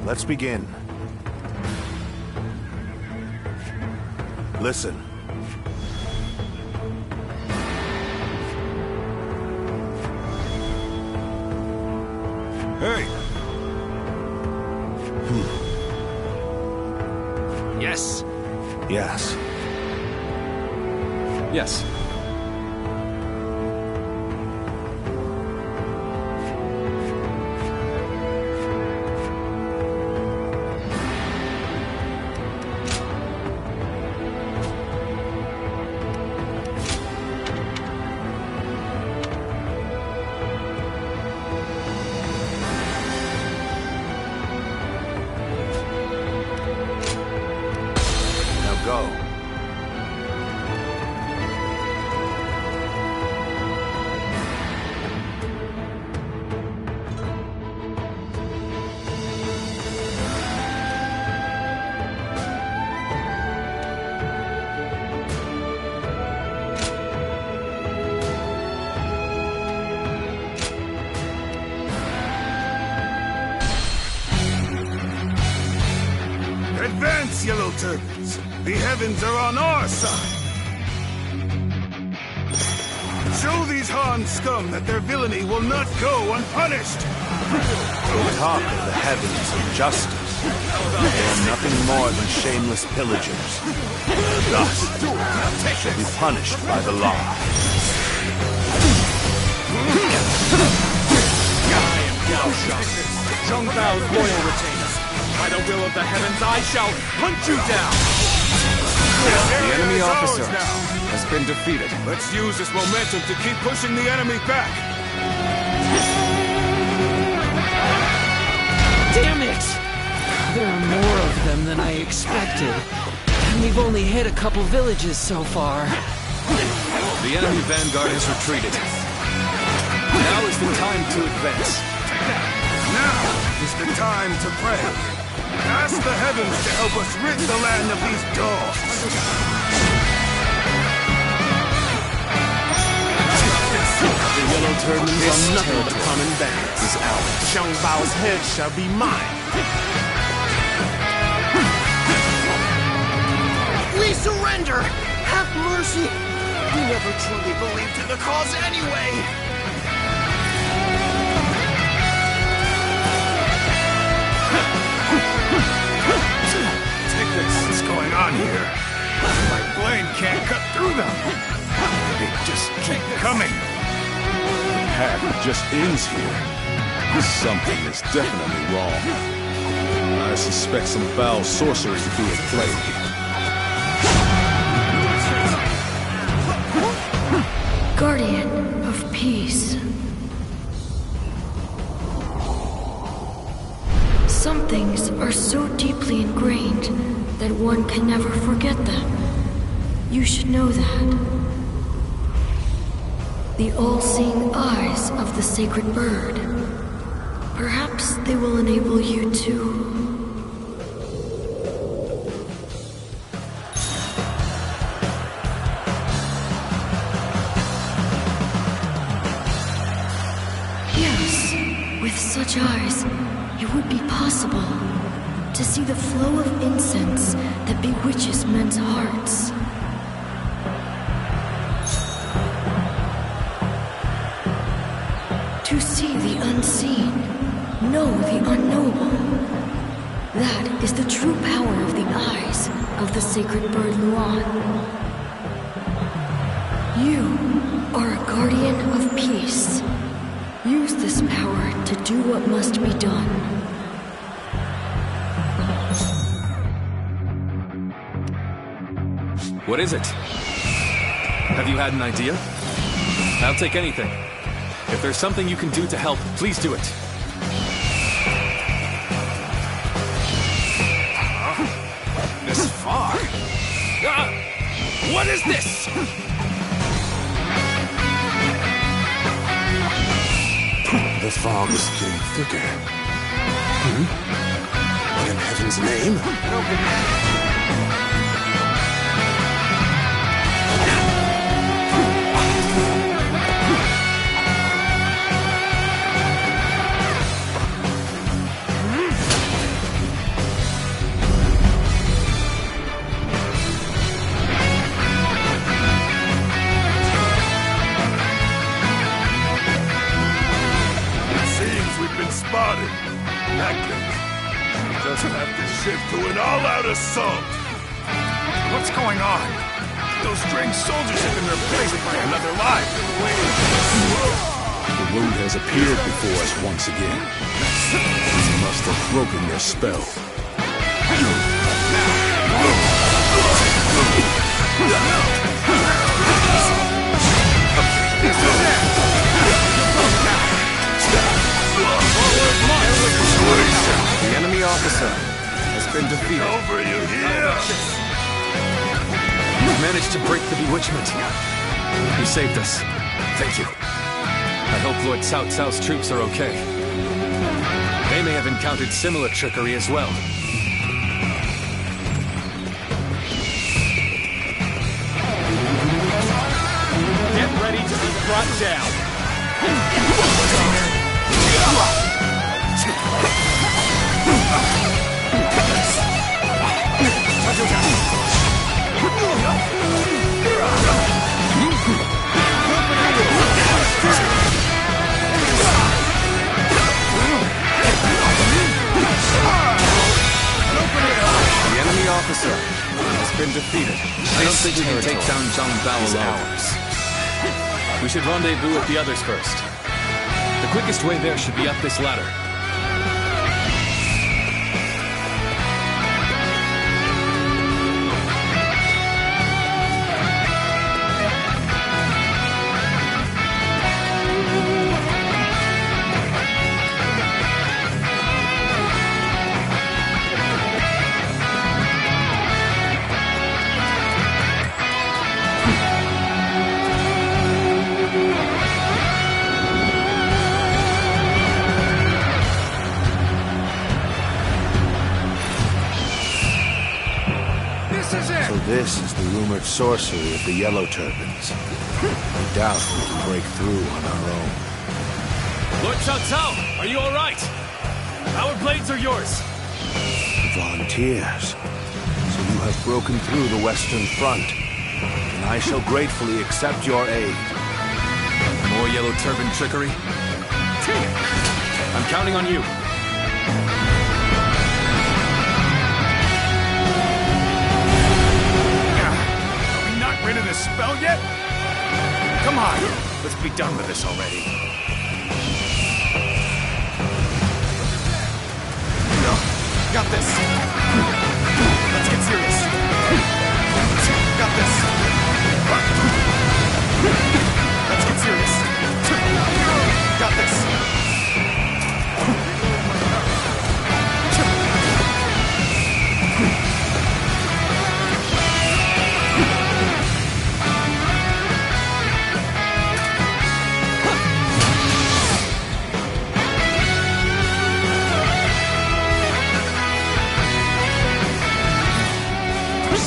Let's begin. Listen. Hey! Yes. Yes. Yes. Peace, Yellow Turbans. The heavens are on our side. Show these Han scum that their villainy will not go unpunished. They talk of the heavens and justice. They are nothing more than shameless pillagers. Thus, they shall be punished by the law. Zheng Bao's loyal retainer. By the will of the heavens, I shall hunt you down! The enemy officer has been defeated. Let's use this momentum to keep pushing the enemy back. Damn it! There are more of them than I expected. And we've only hit a couple villages so far. The enemy vanguard has retreated. Now is the time to advance. Now is the time to pray. Ask the heavens to help us rid the land of these dogs. The Yellow Turbans are nothing but common bandits. Is ours. Zheng Bao's head shall be mine. We surrender! Have mercy! We never truly believed in the cause anyway! Take this. What's going on here? My blade can't cut through them. They just keep coming. The path just ends here. Something is definitely wrong. I suspect some foul sorcery to be at play. Guardian of Peace. Some things are so deeply ingrained that one can never forget them. You should know that. The all-seeing eyes of the sacred bird. Perhaps they will enable you to... With such eyes, it would be possible to see the flow of incense that bewitches men's hearts. To see the unseen, know the unknowable. That is the true power of the eyes of the sacred bird Luan. You are a guardian of peace. Use this power to do what must be done. What is it? Have you had an idea? I'll take anything. If there's something you can do to help, please do it. This fog. What is this? The fog is getting thicker. What in heaven's name? Spotted. That case. Just have to shift to an all-out assault. What's going on? Those strange soldiers have been replaced by another life. The road has appeared before us once again. We must have broken their spell. This is it! The enemy officer has been defeated. Over you here! You've managed to break the bewitchment. You saved us. Thank you. I hope Lord Cao Cao's troops are okay. They may have encountered similar trickery as well. Get ready to be brought down. defeated. I don't think we can take down Zhang Bao alone. We should rendezvous with the others first. The quickest way there should be up this ladder. This is the rumored sorcery of the Yellow Turbans. I doubt we can break through on our own. Lord Cao Cao, are you all right? Our blades are yours. Volunteers. So you have broken through the Western Front, and I shall gratefully accept your aid. More Yellow Turban trickery? I'm counting on you. Rid of this spell yet? Come on, let's be done with this already. Got this. Let's get serious. Got this. Let's get serious. Got this.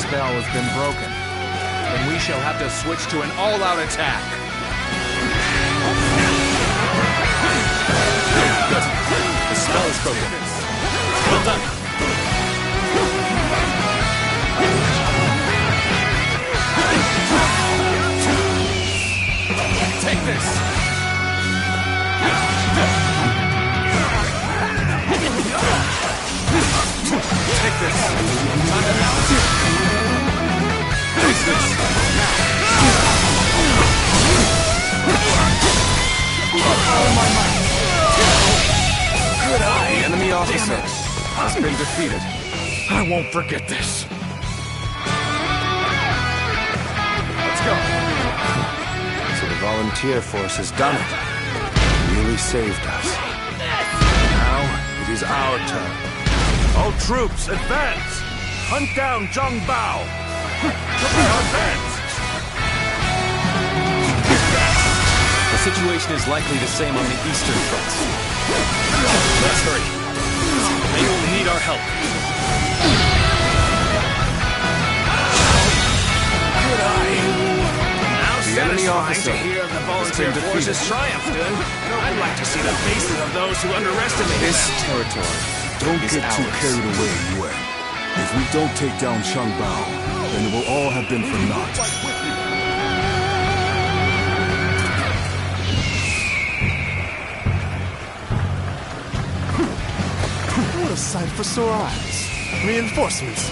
Spell has been broken, and we shall have to switch to an all-out attack. Good. The spell is broken. Well done. Take this. Take this. Time it out. Take this. All my might. Good eye. The enemy officer has been defeated. I won't forget this. Let's go. So the volunteer force has done it. Really saved us. Now it is our turn. All troops, advance! Hunt down Zhang Bao! Advance! The situation is likely the same on the eastern front. Let's hurry. They will need our help. Good eye. Now The enemy officer to hear of the volunteer force's triumph, good. I'd like to see the faces of those who underestimate this territory. Don't get too carried away, Yue. If we don't take down Zhang Bao, then it will all have been for naught. What a sight for sore eyes. Reinforcements.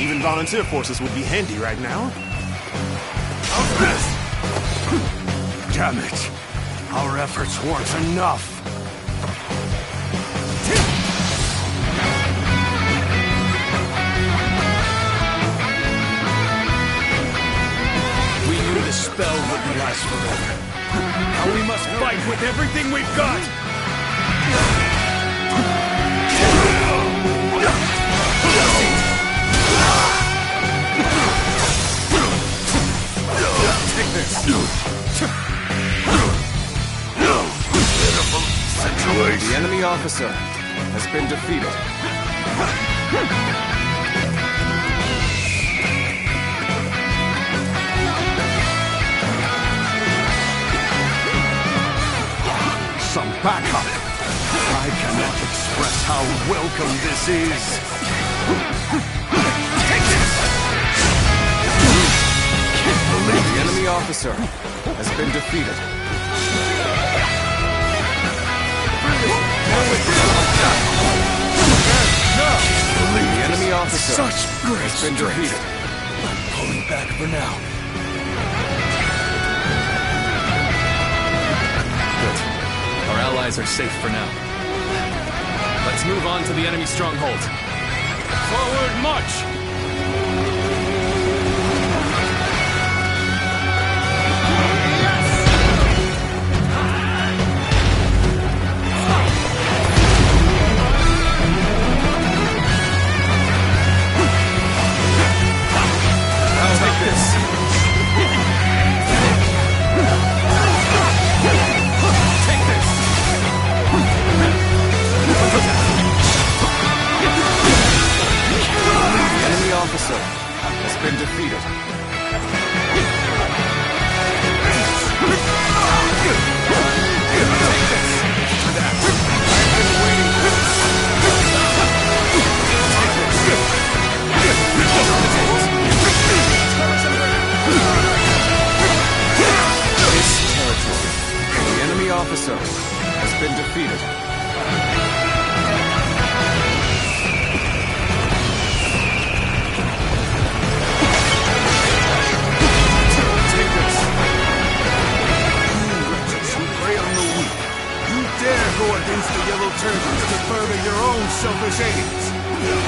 Even volunteer forces would be handy right now. How's this? Damn it. Our efforts weren't enough. The spell wouldn't last forever. Now we must fight with everything we've got! Take this! Pitiful situation. The enemy officer has been defeated. Some backup. I cannot express how welcome this is. Take this! Can't believe the enemy officer has been defeated. The enemy officer has been defeated. back for now. Good. Our allies are safe for now. Let's move on to the enemy stronghold. Forward march! Officer has been defeated. This territory, the enemy officer has been defeated. Dare go against the Yellow Turbans to further your own selfish aims. You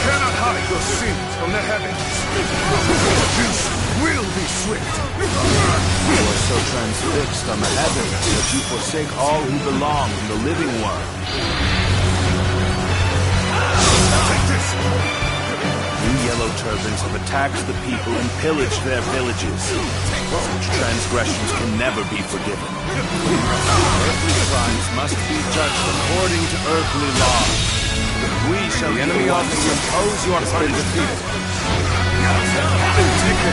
cannot hide your sins from the heavens. Retribution will be swift. You are so transfixed on the heavens that you forsake all who belong in the living world. Take this! You Yellow Turbans have attacked the people and pillaged their villages. Such transgressions can never be forgiven. Earthly crimes must be judged according to earthly laws. We shall the enemy officer impose your punishment. Take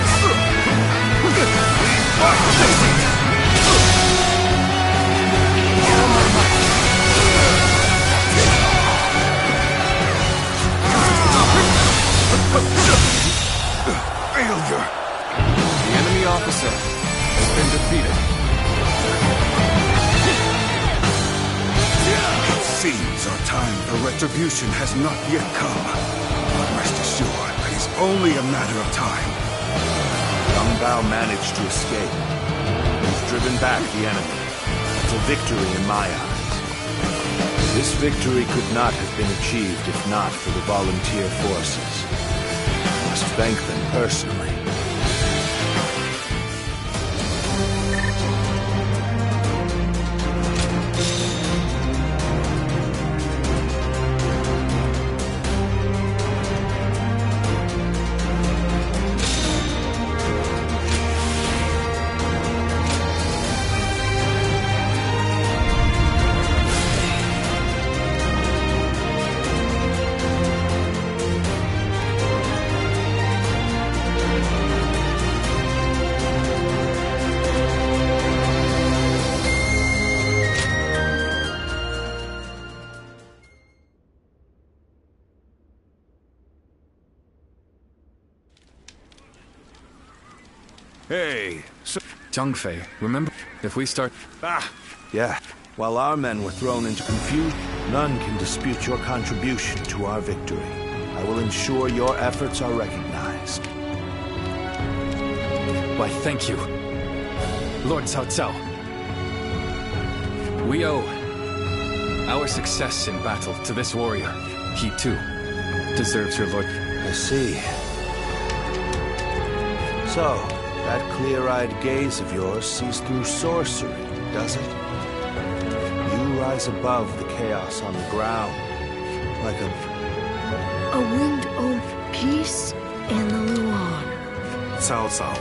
Failure! The enemy officer has been defeated. It seems our time for retribution has not yet come. But rest assured, it is only a matter of time. Young Bao managed to escape. He's driven back the enemy. It's a victory in my eyes. This victory could not have been achieved if not for the volunteer forces. I must thank them personally. Hey, so Zhangfei, remember? If we start... Yeah. While our men were thrown into confusion, none can dispute your contribution to our victory. I will ensure your efforts are recognized. Why, thank you, Lord Cao Cao. We owe our success in battle to this warrior. He, too, deserves your lord... I see. So, that clear-eyed gaze of yours sees through sorcery, does it? You rise above the chaos on the ground, like A winged oak peace and the Luan. Cao Cao,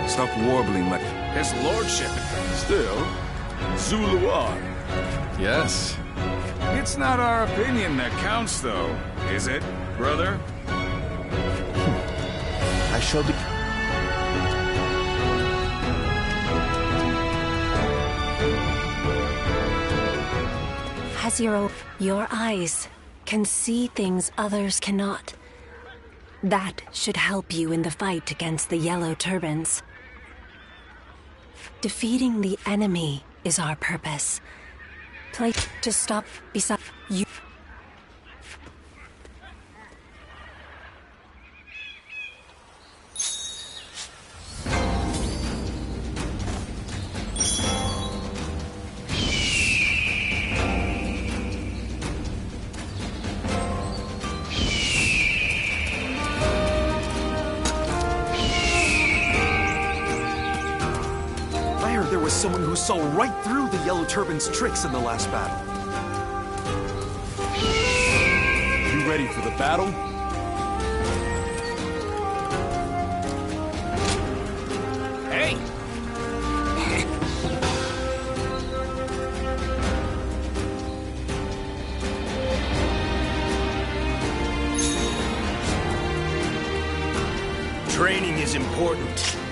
stop warbling like His lordship. Still, Zuluan. Yes. It's not our opinion that counts, though, is it, brother? I shall be... Haziro, your eyes can see things others cannot. That should help you in the fight against the Yellow Turbans. Defeating the enemy is our purpose. Play to stop beside you. someone who saw right through the Yellow Turban's tricks in the last battle. You ready for the battle? Hey! Training is important.